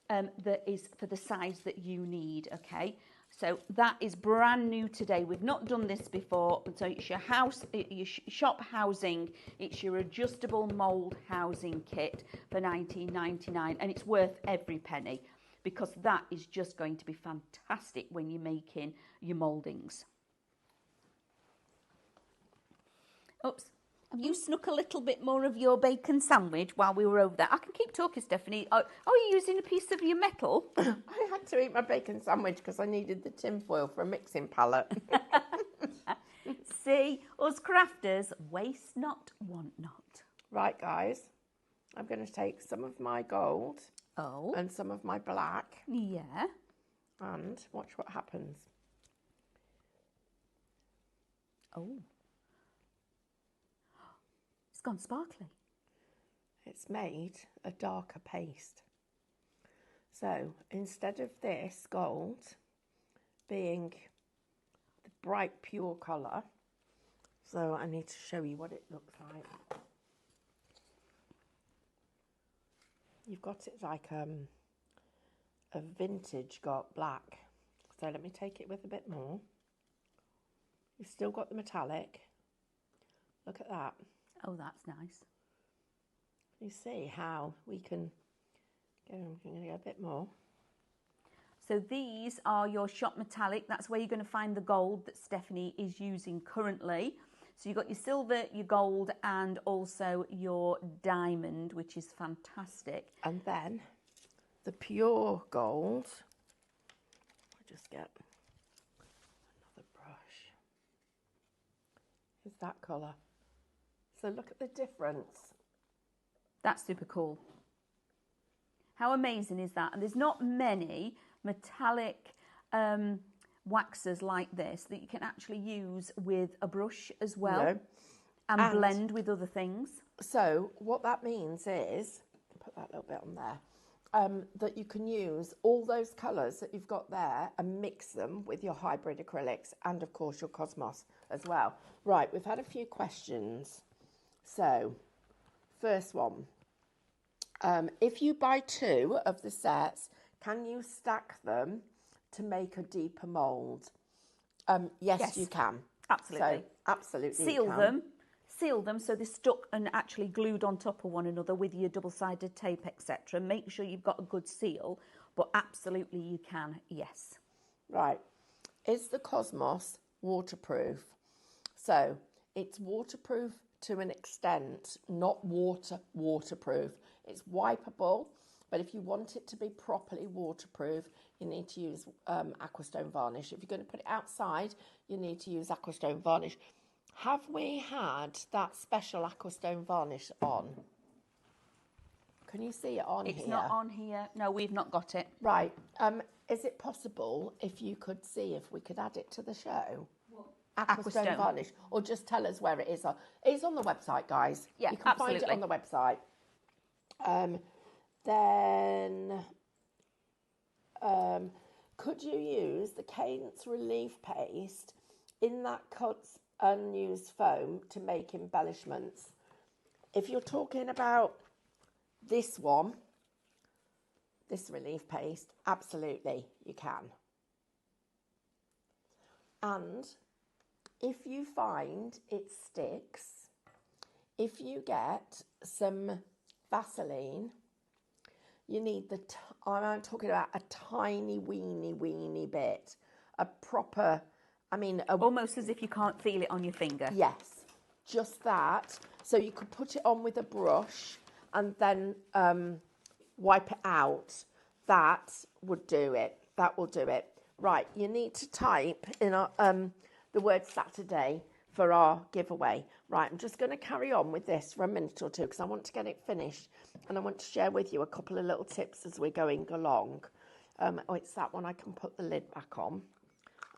that is for the size that you need, okay? So that is brand new today. We've not done this before. So it's your house, your shop housing. It's your adjustable mould housing kit for £19.99, and it's worth every penny because that is just going to be fantastic when you're making your mouldings. Oops. Have you snuck a little bit more of your bacon sandwich while we were over there? I can keep talking, Stephanie. Oh, are you using a piece of your metal? I had to eat my bacon sandwich because I needed the tin foil for a mixing palette. See, us crafters waste not, want not. Right, guys, I'm going to take some of my gold Oh. and some of my black Yeah. and watch what happens. Oh. It's gone sparkly. It's made a darker paste. So instead of this gold being the bright pure colour, so I need to show you what it looks like. You've got it like a vintage got black. So let me take it with a bit more. You've still got the metallic. Look at that. Oh, that's nice. You see how we can go a bit more. So these are your shop metallic. That's where you're going to find the gold that Stephanie is using currently. So you've got your silver, your gold, and also your diamond, which is fantastic. And then the pure gold, I'll just get another brush, is that colour. So look at the difference. That's super cool. How amazing is that? And there's not many metallic waxers like this that you can actually use with a brush as well. No. And blend with other things. So what that means is, put that little bit on there, that you can use all those colours that you've got there and mix them with your hybrid acrylics and of course your Cosmos as well. Right, we've had a few questions. So, first one, if you buy 2 of the sets, can you stack them to make a deeper mould? Yes, you can. Absolutely. So, absolutely. Seal them so they're stuck and actually glued on top of one another with your double-sided tape, etc. Make sure you've got a good seal, but absolutely you can, yes. Right. Is the Cosmos waterproof? So, it's waterproof to an extent, not waterproof. It's wipeable, but if you want it to be properly waterproof, you need to use Aquastone varnish. If you're going to put it outside, you need to use Aquastone varnish. Have we had that special Aquastone varnish on? Can you see it on here? It's not on here. No, we've not got it. Right. Is it possible if you could see if we could add it to the show? Aquastone varnish, or just tell us where it is. It's on the website, guys. Yeah, you can absolutely. find it on the website. Then, could you use the Cadence Relief Paste in that cuts unused foam to make embellishments? If you're talking about this one, this relief paste, absolutely, you can. And if you find it sticks, if you get some Vaseline, you need I'm talking about a tiny weeny bit, a proper, almost as if you can't feel it on your finger. Yes, just that. So you could put it on with a brush and then wipe it out. That would do it. That will do it. Right, you need to type in the word Saturday for our giveaway. Right, I'm just going to carry on with this for a minute or two because I want to get it finished and I want to share with you a couple of little tips as we're going along. Oh, it's that one. I can put the lid back on.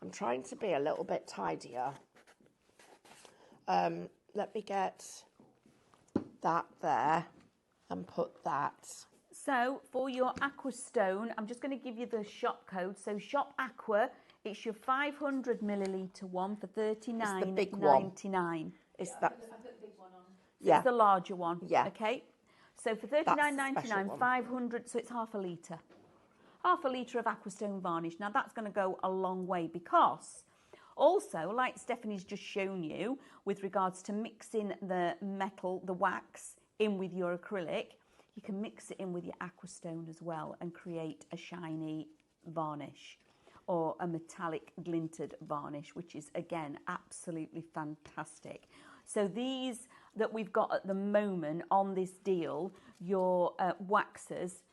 I'm trying to be a little bit tidier. Let me get that there and put that. So for your Aquastone, I'm just going to give you the shop code. So Shop Aqua, it's your 500 millilitre one for $39.99. Is that? I put the big one on. Yeah. It's the larger one. Yeah. Okay. So for $39.99, 500, so it's half a litre. half a litre of Aquastone varnish. Now that's going to go a long way, because also, like Stephanie's just shown you, with regards to mixing the metal, the wax, in with your acrylic, you can mix it in with your Aquastone as well and create a shiny varnish or a metallic glinted varnish, which is, again, absolutely fantastic. So these that we've got at the moment on this deal, your waxes,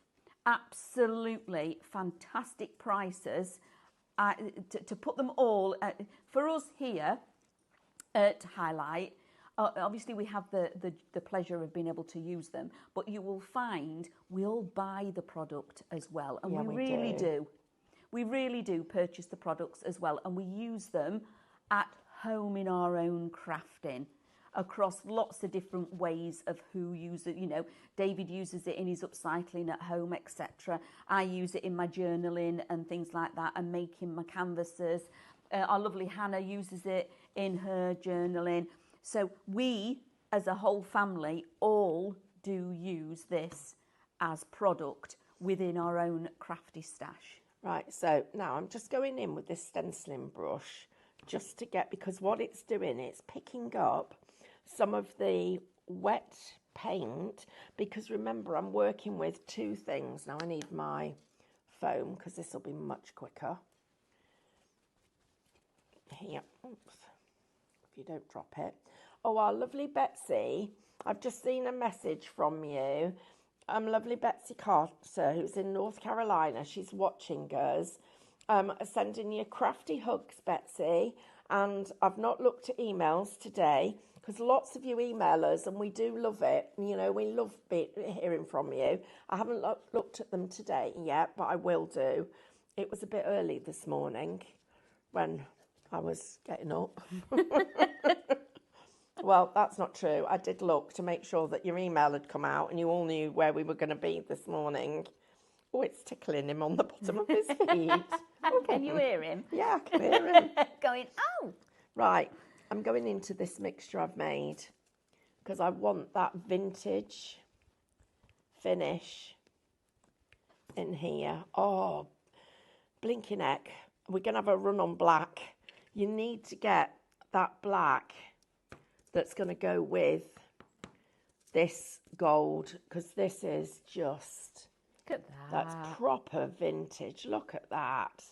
absolutely fantastic prices. To put them all, for us here to highlight, obviously we have the pleasure of being able to use them, but you will find we all buy the product as well, and Yeah, we we really do. do. We really do purchase the products as well, and we use them at home in our own crafting across lots of different ways of who uses it. You know, David uses it in his upcycling at home, etc. I use it in my journaling and things like that, and making my canvases. Our lovely Hannah uses it in her journaling. So we, as a whole family, all do use this as product within our own crafty stash. Right, so now I'm just going in with this stenciling brush just to get, because what it's doing, it's picking up some of the wet paint, because remember I'm working with two things. Now I need my foam because this will be much quicker. Here, oops, if you don't drop it. Oh, our lovely Betsy, I've just seen a message from you. Lovely Betsy Carter, who's in North Carolina, she's watching us, sending you crafty hugs, Betsy. And I've not looked at emails today because lots of you email us and we do love it. You know, we love hearing from you. I haven't looked at them today yet, but I will do. It was a bit early this morning when I was getting up. Well, that's not true. I did look to make sure that your email had come out and you all knew where we were going to be this morning. Oh, it's tickling him on the bottom of his feet. Can you hear him? Yeah, I can hear him. Going, oh! Right, I'm going into this mixture I've made because I want that vintage finish in here. Oh, blinking heck. We're going to have a run on black. You need to get that black that's going to go with this gold, because this is just, Look at that. that's proper vintage. Look at that.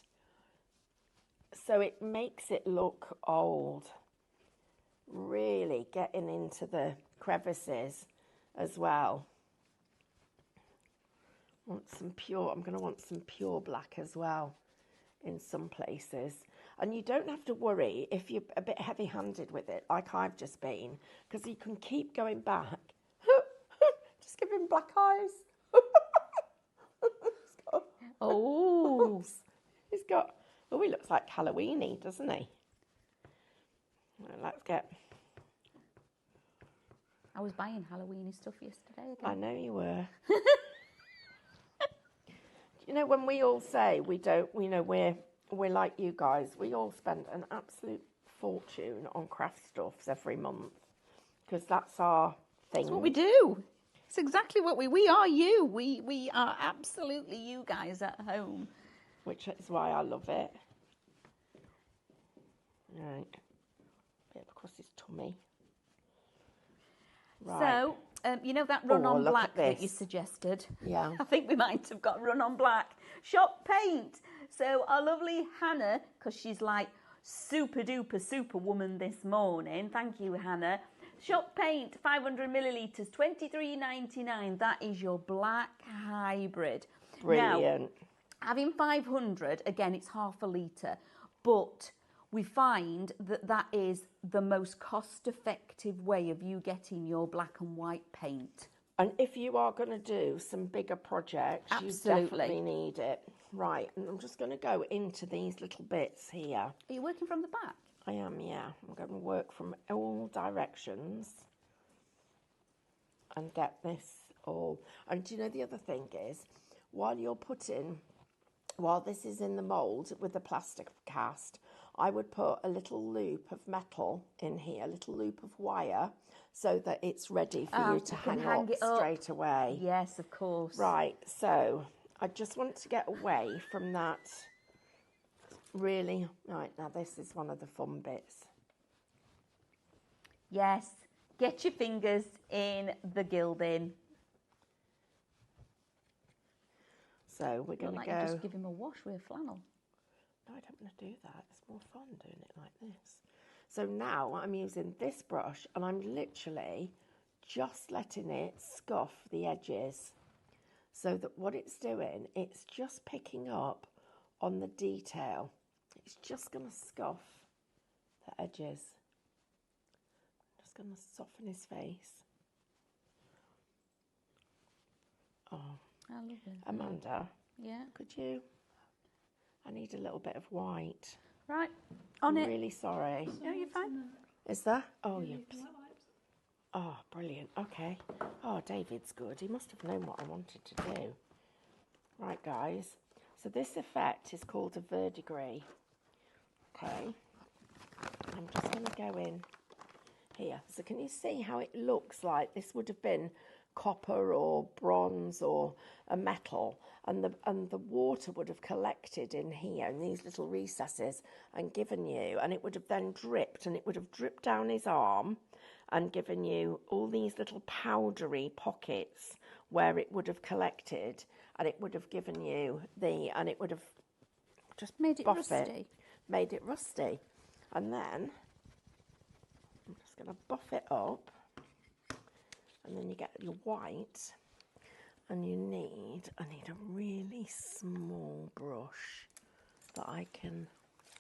So it makes it look old. Really getting into the crevices as well. Want some pure, I'm going to want some pure black as well in some places. And you don't have to worry if you're a bit heavy-handed with it, like I've just been, because you can keep going back. Just give him black eyes. Oh. He's got, oh, he looks like Halloween-y, doesn't he? Well, let's get... I was buying Halloween stuff yesterday again. I know you were. You know, when we all say we don't, you know, we're like you guys, we all spend an absolute fortune on craft stuffs every month because that's our thing. That's what we do. It's exactly what we are you. We are absolutely you guys at home. Which is why I love it. Right. Bit across his tummy. Right. So, you know that run on look black at that you this. suggested? Yeah. I think we might have got run on black. Shop paint. So our lovely Hannah, because she's like super duper superwoman this morning. Thank you, Hannah. Shop paint, 500 millilitres, $23.99. That is your black hybrid. Brilliant. Now, having 500, again, it's half a litre, but we find that that is the most cost-effective way of you getting your black and white paint. And if you are going to do some bigger projects, Absolutely. you definitely need it. Right, and I'm just going to go into these little bits here. Are you working from the back? I am, yeah. I'm going to work from all directions and get this all. And do you know the other thing is, while this is in the mould with the plastic cast, I would put a little loop of metal in here, a little loop of wire, so that it's ready for you to hang up straight away. Yes, of course. Right, so I just want to get away from that really. Right, now this is one of the fun bits. Yes, get your fingers in the gilding. So we're going to Look like go... you just give him a wash with a flannel. No, I don't want to do that. It's more fun doing it like this. So now I'm using this brush and I'm literally just letting it scuff the edges, so that what it's doing, it's just picking up on the detail. It's just going to scuff the edges. I'm just going to soften his face. Oh, I love it. Amanda, Yeah. could you? I need a little bit of white. Right, on I'm it. really sorry. No, you're fine. Is there? Oh, you. White wipes. Oh, brilliant. Okay. Oh, David's good. He must have known what I wanted to do. Right, guys. So this effect is called a verdigris. Okay. I'm just going to go in here. So can you see how it looks like this would have been copper or bronze or a metal, and the water would have collected in here in these little recesses and given you, and it would have then dripped, and it would have dripped down his arm and given you all these little powdery pockets where it would have collected, and it would have given you and it would have just Made it rusty. Made it rusty. And then I'm just going to buff it up, and then you get your white, and I need a really small brush that I can...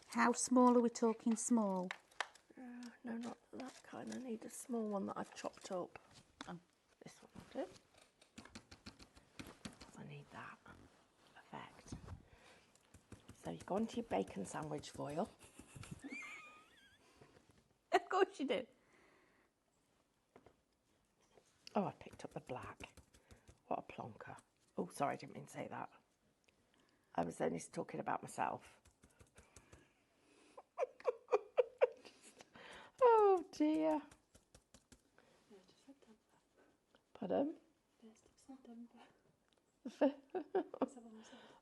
How small are we talking small? No, not that kind. I need a small one that I've chopped up. Oh, this one will do. I need that effect. So you go onto your bacon sandwich foil. Of course you do. Oh, I picked up the black. What a plonker. Oh, sorry, I didn't mean to say that. I was only talking about myself. Oh, dear. Pardon?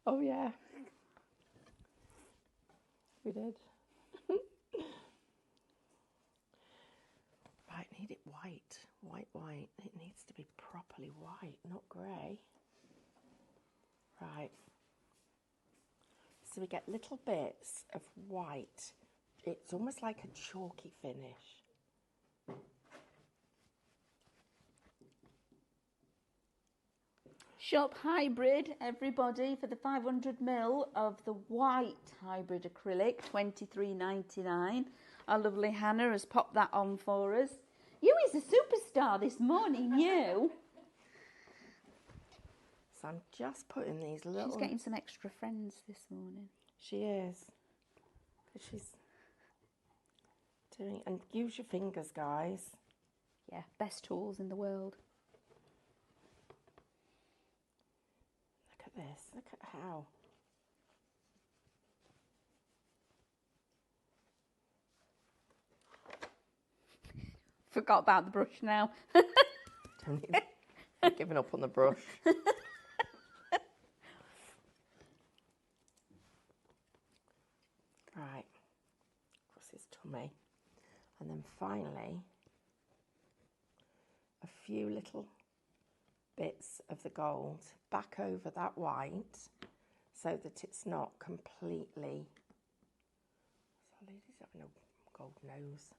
Oh, yeah. We did. Right, need it white. White. It needs to be properly white, not grey. Right. So we get little bits of white. It's almost like a chalky finish. Shop hybrid, everybody, for the 500ml of the white hybrid acrylic, $23.99. Our lovely Hannah has popped that on for us. You is a superstar this morning, you. So I'm just putting these little... She's getting some extra friends this morning. She is. She's doing... And use your fingers, guys. Yeah, best tools in the world. Look at this. Look at how... Forgot about the brush now. I'm giving up on the brush. Right, across his tummy. And then finally, a few little bits of the gold back over that white so that it's not completely... So lady's having a gold nose.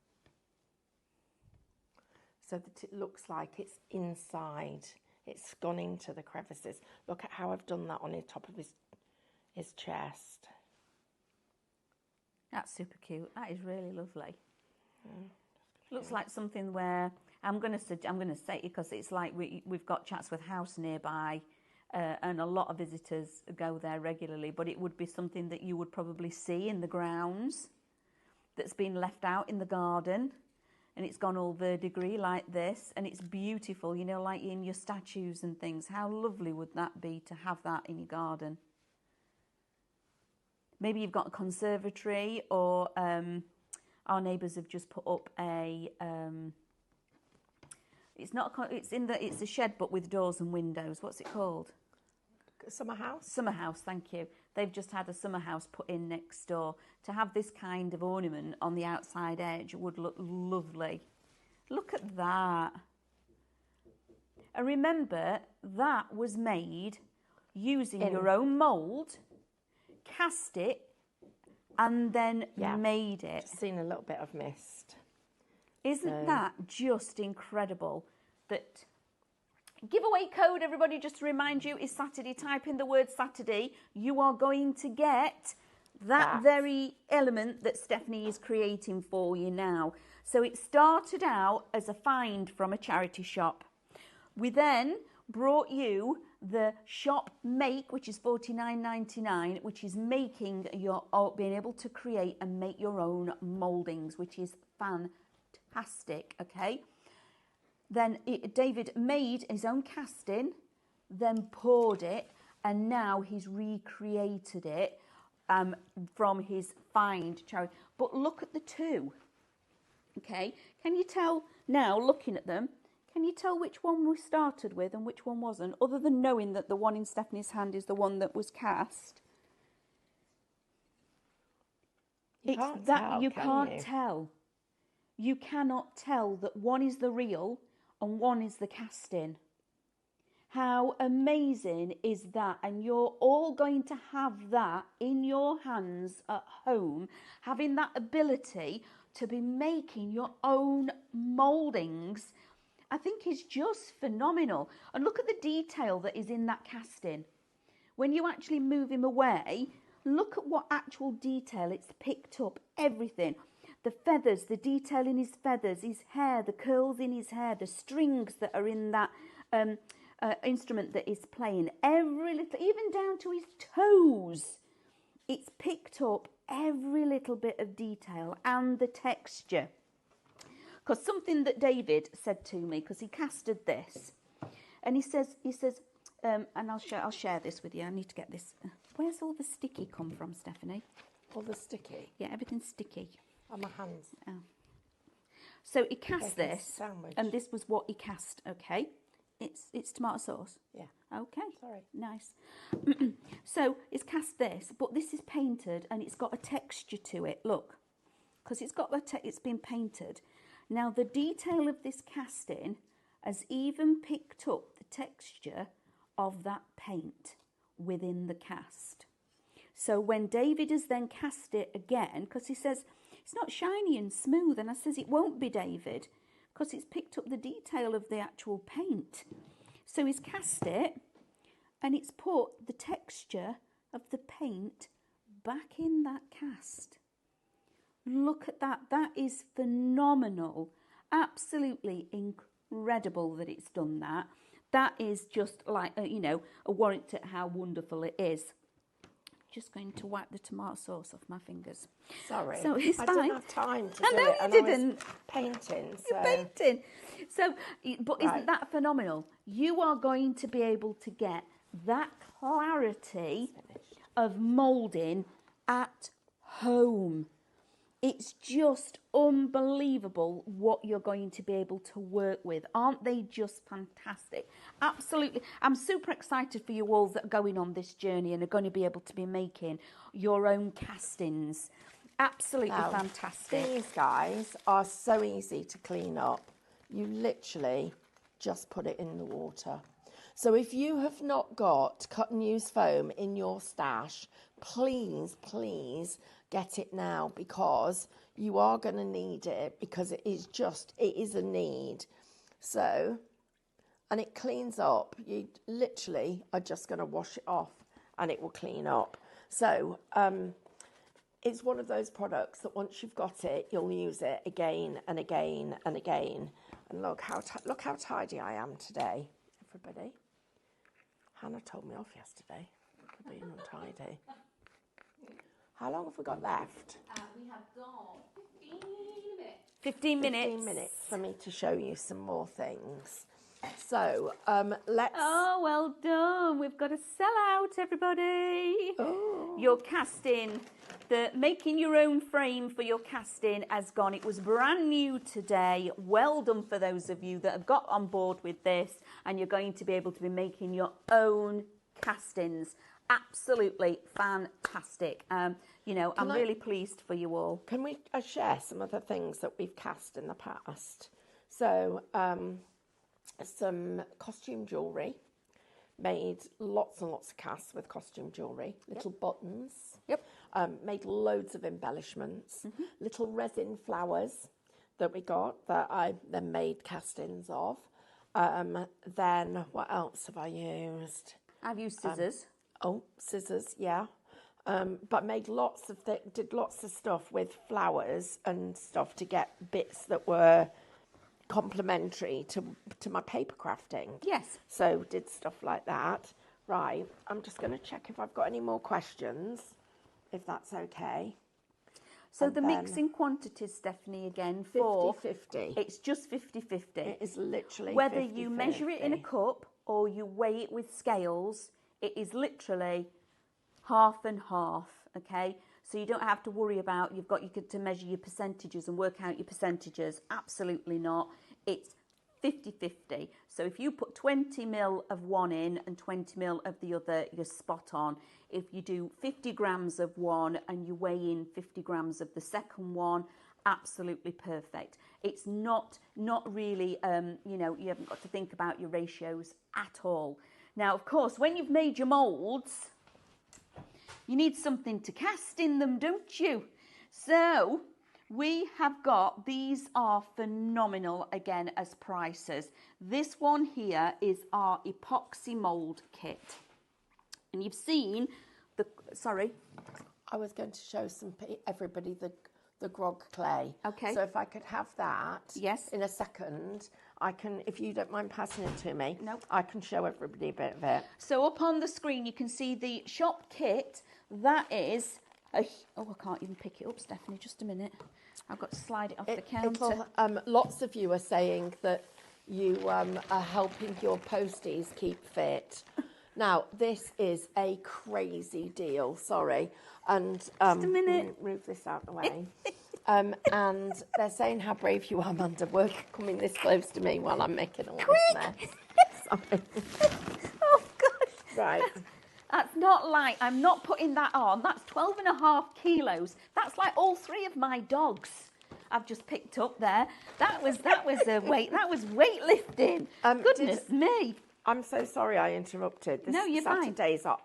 So that it looks like it's inside, it's gone into the crevices. Look at how I've done that on the top of his chest. That's super cute. That is really lovely. Looks like something where I'm going to say it because it's like we've got Chatsworth House nearby, and a lot of visitors go there regularly. But it would be something that you would probably see in the grounds, that's been left out in the garden. And it's gone all verdigris like this, and it's beautiful, you know, like in your statues and things. How lovely would that be to have that in your garden? Maybe you've got a conservatory, or our neighbours have just put up a. It's a shed, but with doors and windows. What's it called? summer house? Summer house, thank you. They've just had a summer house put in next door. To have this kind of ornament on the outside edge would look lovely. Look at that. And remember, that was made using your own mould, cast it, and then made it. Seen a little bit of mist. Isn't that just incredible? That giveaway code, everybody, just to remind you, is Saturday. Type in the word Saturday. You are going to get that very element that Stephanie is creating for you now. So it started out as a find from a charity shop. We then brought you the shop Make, which is $49.99, which is making your being able to create and make your own mouldings, which is fantastic. Okay. Then David made his own casting, then poured it, and now he's recreated it from his find charity. But look at the two. Okay, can you tell now, looking at them, can you tell which one we started with and which one wasn't, other than knowing that the one in Stephanie's hand is the one that was cast? You can't tell, you can't tell. You cannot tell that one is the real and one is the casting. How amazing is that? And you're all going to have that in your hands at home, having that ability to be making your own mouldings. I think is just phenomenal. And look at the detail that is in that casting. When you actually move him away, look at what actual detail it's picked up, everything. The feathers, the detail in his feathers, his hair, the curls in his hair, the strings that are in that instrument that he's playing, every little, even down to his toes. It's picked up every little bit of detail and the texture. Because something that David said to me, because he casted this, and he says, and I'll share this with you. I need to get this. Where's all the sticky come from, Stephanie? All the sticky? Yeah, everything's sticky. On my hands. Oh. So he cast this, sandwich. And this was what he cast. Okay, it's tomato sauce. Yeah. Okay. Sorry. Nice. So it's cast this, but this is painted and it's got a texture to it. Look, because it's got it's been painted. Now the detail of this casting has even picked up the texture of that paint within the cast. So when David has then cast it again, because he says it's not shiny and smooth, and I says it won't be, David, because it's picked up the detail of the actual paint. So he's cast it and it's put the texture of the paint back in that cast. Look at that. That is phenomenal. Absolutely incredible that it's done that. That is just like, a warrant to how wonderful it is. Just going to wipe the tomato sauce off my fingers. Sorry, so it's I fine. didn't have time to do I know it. you And didn't. I was painting. So. You're painting. So, but Right. isn't that phenomenal? You are going to be able to get that clarity of moulding at home. It's just unbelievable what you're going to be able to work with. Aren't they just fantastic? Absolutely. I'm super excited for you all that are going on this journey and are going to be able to be making your own castings. Absolutely fantastic. These guys are so easy to clean up. You literally just put it in the water. So if you have not got cut and use foam in your stash, please get it now, because you are going to need it, because it is a need. So, and it cleans up. You literally are just going to wash it off and it will clean up. So it's one of those products that once you've got it, you'll use it again and again and again. And look how tidy I am today, everybody. Hannah told me off yesterday for being untidy. How long have we got left? We have got 15 minutes. 15 minutes. 15 minutes for me to show you some more things. So let's... Oh, well done. We've got a sellout, everybody. Oh. Your casting, making your own frame for your casting has gone. It was brand new today. Well done for those of you that have got on board with this, and you're going to be able to be making your own castings. Absolutely fantastic. You know, I'm really pleased for you all. Can we share some of the things that we've cast in the past? So, some costume jewellery. Made lots and lots of casts with costume jewellery. Little buttons. Yep. Made loads of embellishments. Little resin flowers that we got that I then made castings of. Then what else have I used? I've used scissors. Scissors, yeah. But made lots of did lots of stuff with flowers and stuff to get bits that were complementary to my paper crafting. Yes. So did stuff like that. Right. I'm just going to check if I've got any more questions, if that's okay. So the mixing quantities, Stephanie, again, for 50-50. It's just 50-50. It is literally whether 50-50. you measure it in a cup or you weigh it with scales, it is literally half and half, okay? So you don't have to worry about you've got to measure your percentages and work out your percentages. Absolutely not. It's 50-50. So if you put 20 mil of one in and 20 mil of the other, you're spot on. If you do 50 grams of one and you weigh in 50 grams of the second one, absolutely perfect. It's not really, you know, you haven't got to think about your ratios at all. Now, of course, when you've made your moulds, you need something to cast in them, don't you? So we have got, these are phenomenal again as prices. This one here is our epoxy mould kit. And you've seen the, sorry. I was going to show everybody the grog clay. Okay. So if I could have that. Yes. In a second, I can, if you don't mind passing it to me. Nope. I can show everybody a bit of it. So up on the screen, you can see the shop kit. That is, I can't even pick it up, Stephanie, just a minute. I've got to slide it off the counter. Lots of you are saying that you are helping your posties keep fit. Now, this is a crazy deal, sorry. And just a minute. move this out of the way. And they're saying how brave you are, Amanda, work coming this close to me while I'm making all this mess. Sorry. Oh, gosh. Right. That's not light. I'm not putting that on. That's 12.5 kilos. That's like all three of my dogs I've just picked up there. That was a weight. That was weightlifting. Goodness me. I'm so sorry I interrupted. No, you're fine.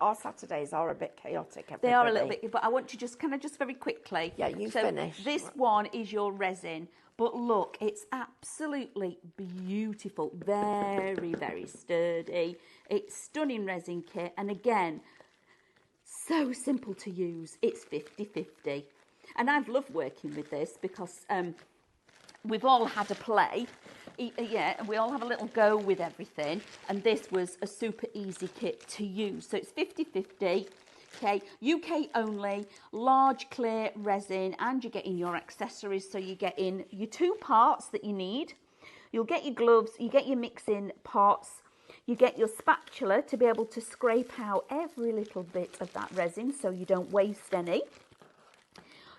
Our Saturdays are a bit chaotic, everybody. They are a little bit, but I want to just very quickly. Yeah, you finish. This one is your resin, but look, it's absolutely beautiful. Very, very sturdy. It's stunning resin kit, and again, so simple to use. It's 50-50. And I've loved working with this because we've all had a play. Yeah, and we all have a little go with everything, and this was a super easy kit to use. So it's 50-50, okay, UK only, large clear resin, and you're getting your accessories. So you get in your 2 parts that you need. You'll get your gloves, you get your mixing pots, you get your spatula to be able to scrape out every little bit of that resin so you don't waste any.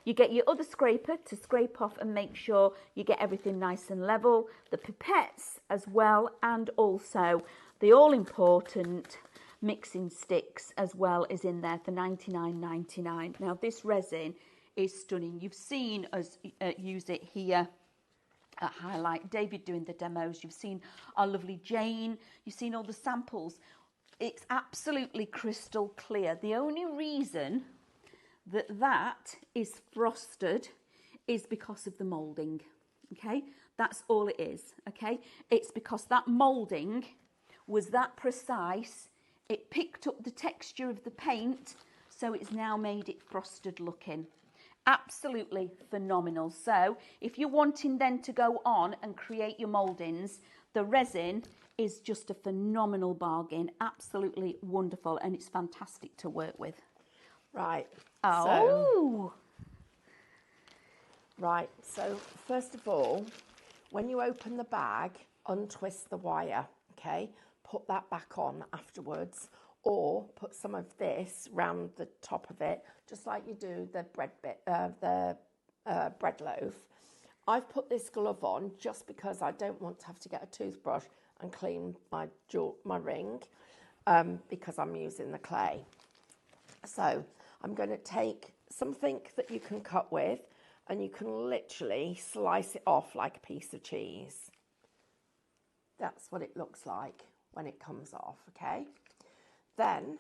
You get your other scraper to scrape off and make sure you get everything nice and level. The pipettes as well, and also the all-important mixing sticks as well is in there for $99.99. Now this resin is stunning. You've seen us use it here at Highlight. David doing the demos. You've seen our lovely Jane. You've seen all the samples. It's absolutely crystal clear. The only reason that is frosted is because of the moulding, okay? That's all it is, okay? It's because that moulding was that precise. It picked up the texture of the paint, so it's now made it frosted looking. Absolutely phenomenal. So if you're wanting then to go on and create your mouldings, the resin is just a phenomenal bargain. Absolutely wonderful, and it's fantastic to work with. Right. Oh. So first of all, when you open the bag, untwist the wire, okay? Put that back on afterwards, or put some of this round the top of it, just like you do the bread loaf. I've put this glove on just because I don't want to have to get a toothbrush and clean my ring. because I'm using the clay. So I'm going to take something that you can cut with, and you can literally slice it off like a piece of cheese. That's what it looks like when it comes off, okay? Then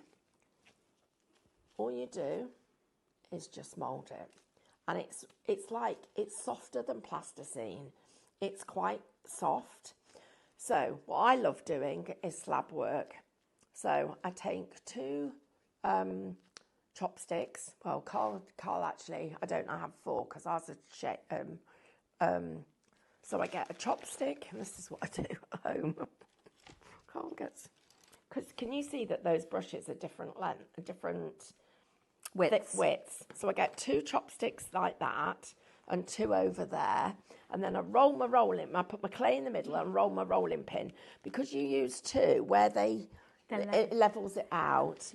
all you do is just mould it. And it's softer than plasticine. It's quite soft. So what I love doing is slab work. So I take 2 chopsticks. Well, Carl actually, I don't know, I have 4 because ours are so I get a chopstick, and this is what I do at home. Carl gets, because can you see that those brushes are different length, different widths? So I get 2 chopsticks like that, and 2 over there, and then I roll my rolling. I put my clay in the middle and roll my rolling pin, because you use 2 where it levels it out.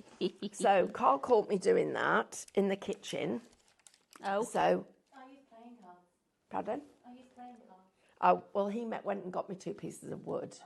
So Carl caught me doing that in the kitchen. Oh. So. I use playing cards. Pardon? I use playing cards. Oh, well, he went and got me 2 pieces of wood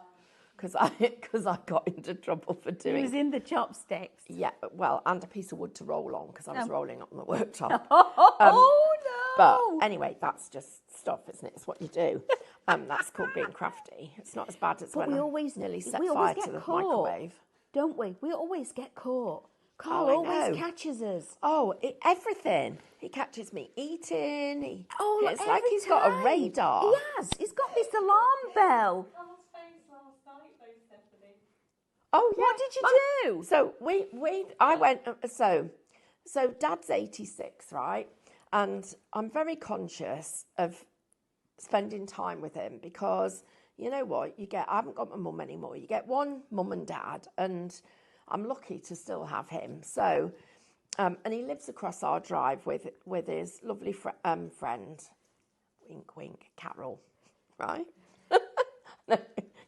because I got into trouble for doing. It was in the chopsticks. Yeah, well, and a piece of wood to roll on because I was rolling on the worktop. Oh no! But anyway, that's just stuff, isn't it? It's what you do. That's called being crafty. It's not as bad as when I nearly set fire to the microwave. Don't we? We always get caught. Carl I always know. catches us. Oh, everything. He catches me eating. It's like every he's got a time. radar. He has. He's got this alarm bell. Carl's face last night, though, Stephanie. Oh, yeah. What did you do? So I went, so Dad's 86, right? And I'm very conscious of spending time with him because, you know what, I haven't got my mum anymore. You get one mum and dad, and I'm lucky to still have him. So, and he lives across our drive with his lovely friend, wink, wink, Carol, right?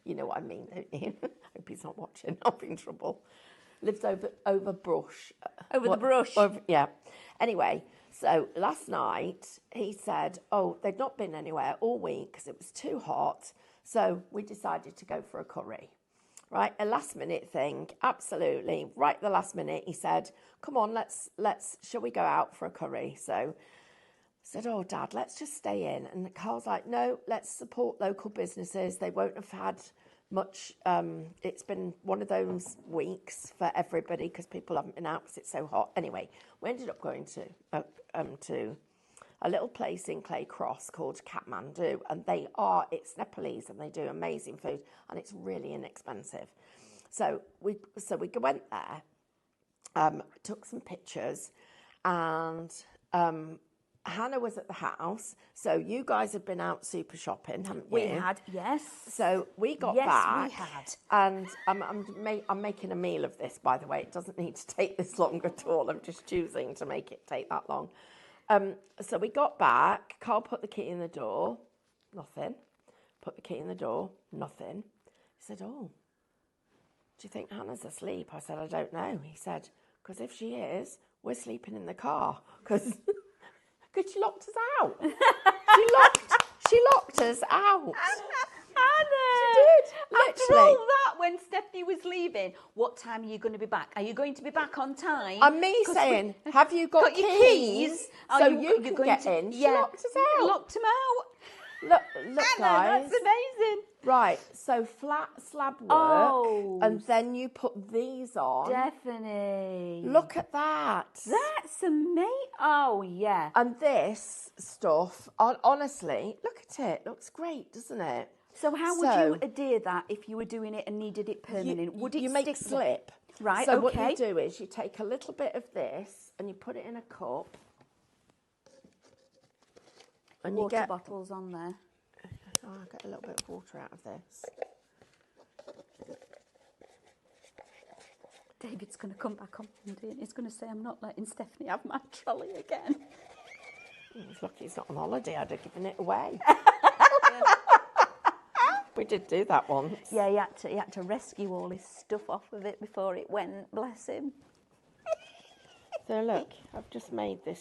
You know what I mean, don't you? Hope he's not watching. I'm in trouble. Lives over brush. Over the brush. Yeah. Anyway, so last night he said, they'd not been anywhere all week because it was too hot. So we decided to go for a curry. Right, a last minute thing, absolutely. Right at the last minute, he said, "Come on, shall we go out for a curry?" So I said, "Oh, Dad, let's just stay in." And Carl's like, "No, let's support local businesses. They won't have had much. It's been one of those weeks for everybody because people haven't been out because it's so hot." Anyway, we ended up going to a little place in Clay Cross called Kathmandu, and it's Nepalese, and they do amazing food, and it's really inexpensive. So we went there, took some pictures, and Hannah was at the house. So you guys have been out super shopping, haven't you? We had, yes. So we got Yes, back. we had. And I'm making a meal of this, by the way. It doesn't need to take this long at all. I'm just choosing to make it take that long. So we got back. Carl put the key in the door. Nothing. Put the key in the door. Nothing. He said, "Oh, do you think Hannah's asleep?" I said, "I don't know." He said, "Because if she is, we're sleeping in the car." Because she locked us out. She locked us out. Hannah! She did, After literally. all that, when Stephanie was leaving, what time are you going to be back? Are you going to be back on time? And me saying, "Have you got your keys? So Are you can get in." She locked us out. Locked him out. Look, Hannah, guys. that's amazing. Right, so flat slab work, and then you put these on. Definitely. Look at that. That's amazing. Oh, yeah. And this stuff, honestly, look at it. Looks great, doesn't it? So how would you adhere that if you were doing it and needed it permanent? Would it you make stick? slip. Right, So okay. what you do is you take a little bit of this and you put it in a cup. And Water you get bottles on there. I'll get a little bit of water out of this. David's going to come back on Monday and he's going to say, "I'm not letting Stephanie have my trolley again." He's lucky he's not on holiday. I'd have given it away. We did do that once. Yeah, he had to rescue all his stuff off of it before it went. Bless him. So look, I've just made that.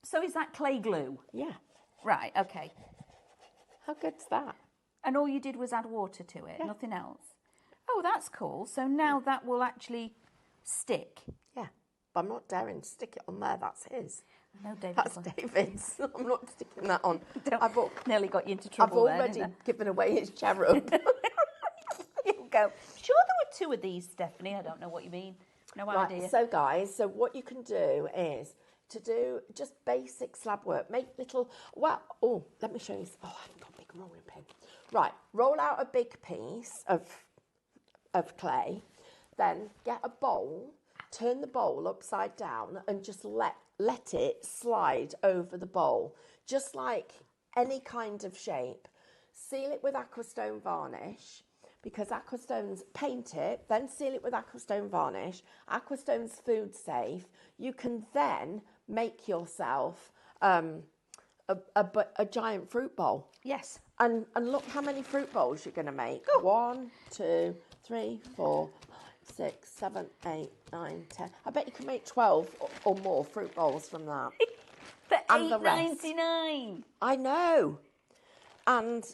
So is that clay glue? Yeah. Right, okay. How good's that? And all you did was add water to it, nothing else. Oh, that's cool. So now that will actually stick. Yeah, but I'm not daring to stick it on there. That's his. No, David. That's David's. I'm not sticking that on. Nearly got you into trouble. I've already given away his cherub. You go. Sure, there were 2 of these, Stephanie. I don't know what you mean. No idea. So guys, so what you can do is to do just basic slab work. Make little. Oh, let me show you. Oh, I haven't got a big rolling pin. Right, roll out a big piece of clay. Then get a bowl. Turn the bowl upside down and just let it slide over the bowl, just like any kind of shape. Seal it with aquastone varnish, because aquastone's paint it, then seal it with aquastone varnish. Aquastone's food safe. You can then make yourself a giant fruit bowl. Yes. And look how many fruit bowls you're going to make. 1, 2, 3, 4, 6, 7, 8, 9, 10. I bet you can make 12 or more fruit bowls from that. For And the rest. $8.99. I know. And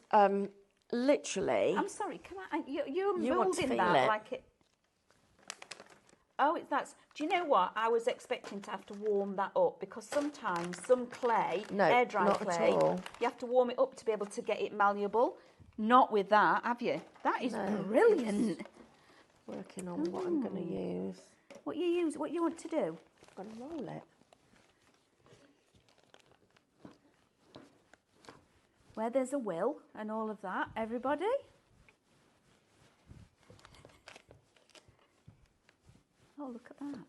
literally. I'm sorry. Can I? You're You want to moulding feel that it. like it. Oh, that's. Do you know what? I was expecting to have to warm that up, because sometimes some clay, air dry not at clay, all. you have to warm it up to be able to get it malleable. Not with that, have you? That is brilliant. Working on what I'm going to use. What you want to do? I'm going to roll it. Where there's a will and all of that, everybody. Oh, look at that.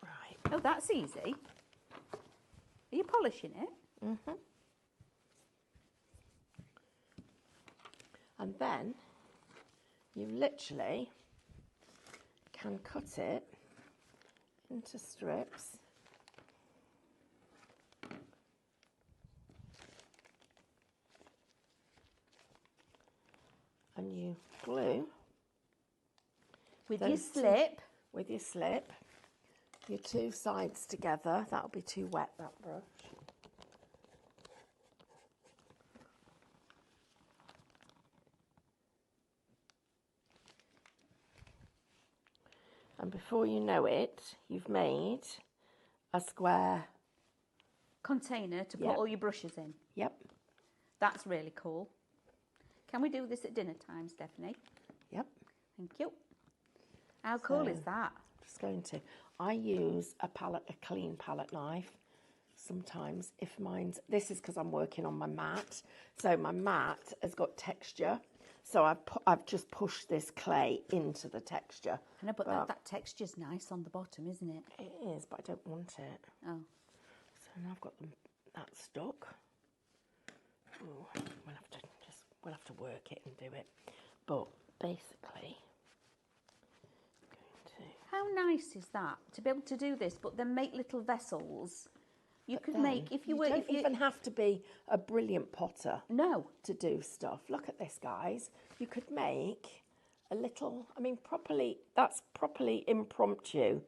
Right. Oh, that's easy. Are you polishing it? Mm-hmm. And then you literally can cut it into strips. And you glue With your those slip. with your slip your 2 sides together. That'll be too wet, that brush. And before you know it, you've made a square. Container to put Yep. all your brushes in. Yep, That's really cool. Can we do this at dinner time, Stephanie? yep. Thank you. How cool is So- that? Just going to. I use a clean palette knife sometimes if mine's. This is because I'm working on my mat, so my mat has got texture. So I've just pushed this clay into the texture. I know, but that texture's nice on the bottom, isn't it? It is, but I don't want it. Oh. So now I've got that stuck. Ooh, we'll have to work it and do it. But basically, How nice is that to be able to do this, but then make little vessels? You could make if you were. don't even have to be a brilliant potter. No. To do stuff. Look at this, guys. You could make a little. I mean, that's properly impromptu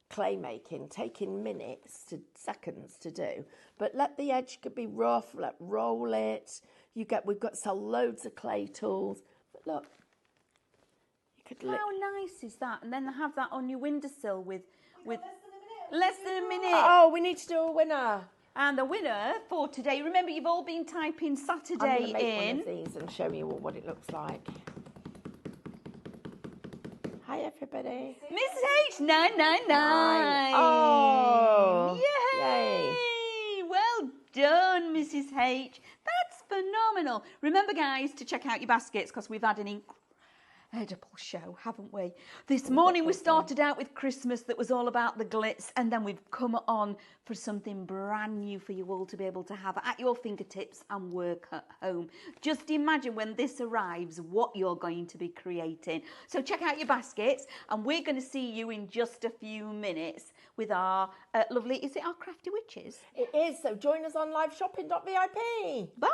clay making, taking minutes to seconds to do. But let the edge be rough. Roll it. We've got sell loads of clay tools. But look, you could. How nice is that? And then have that on your windowsill with less than a minute. Oh, we need to do a winner. And the winner for today. Remember, you've all been typing I'm Saturday going to make in. one of these and show you what it looks like. Hi, everybody. Miss H999. Oh, Yay! Well done, Mrs. H. That's phenomenal. Remember, guys, to check out your baskets because we've had an incredible show, haven't we? This morning we started out with Christmas that was all about the glitz, and then we've come on for something brand new for you all to be able to have at your fingertips and work at home. Just imagine when this arrives what you're going to be creating. So check out your baskets, and we're going to see you in just a few minutes with our lovely, is it our Crafty Witches? It is, so join us on liveshopping.vip. Bye!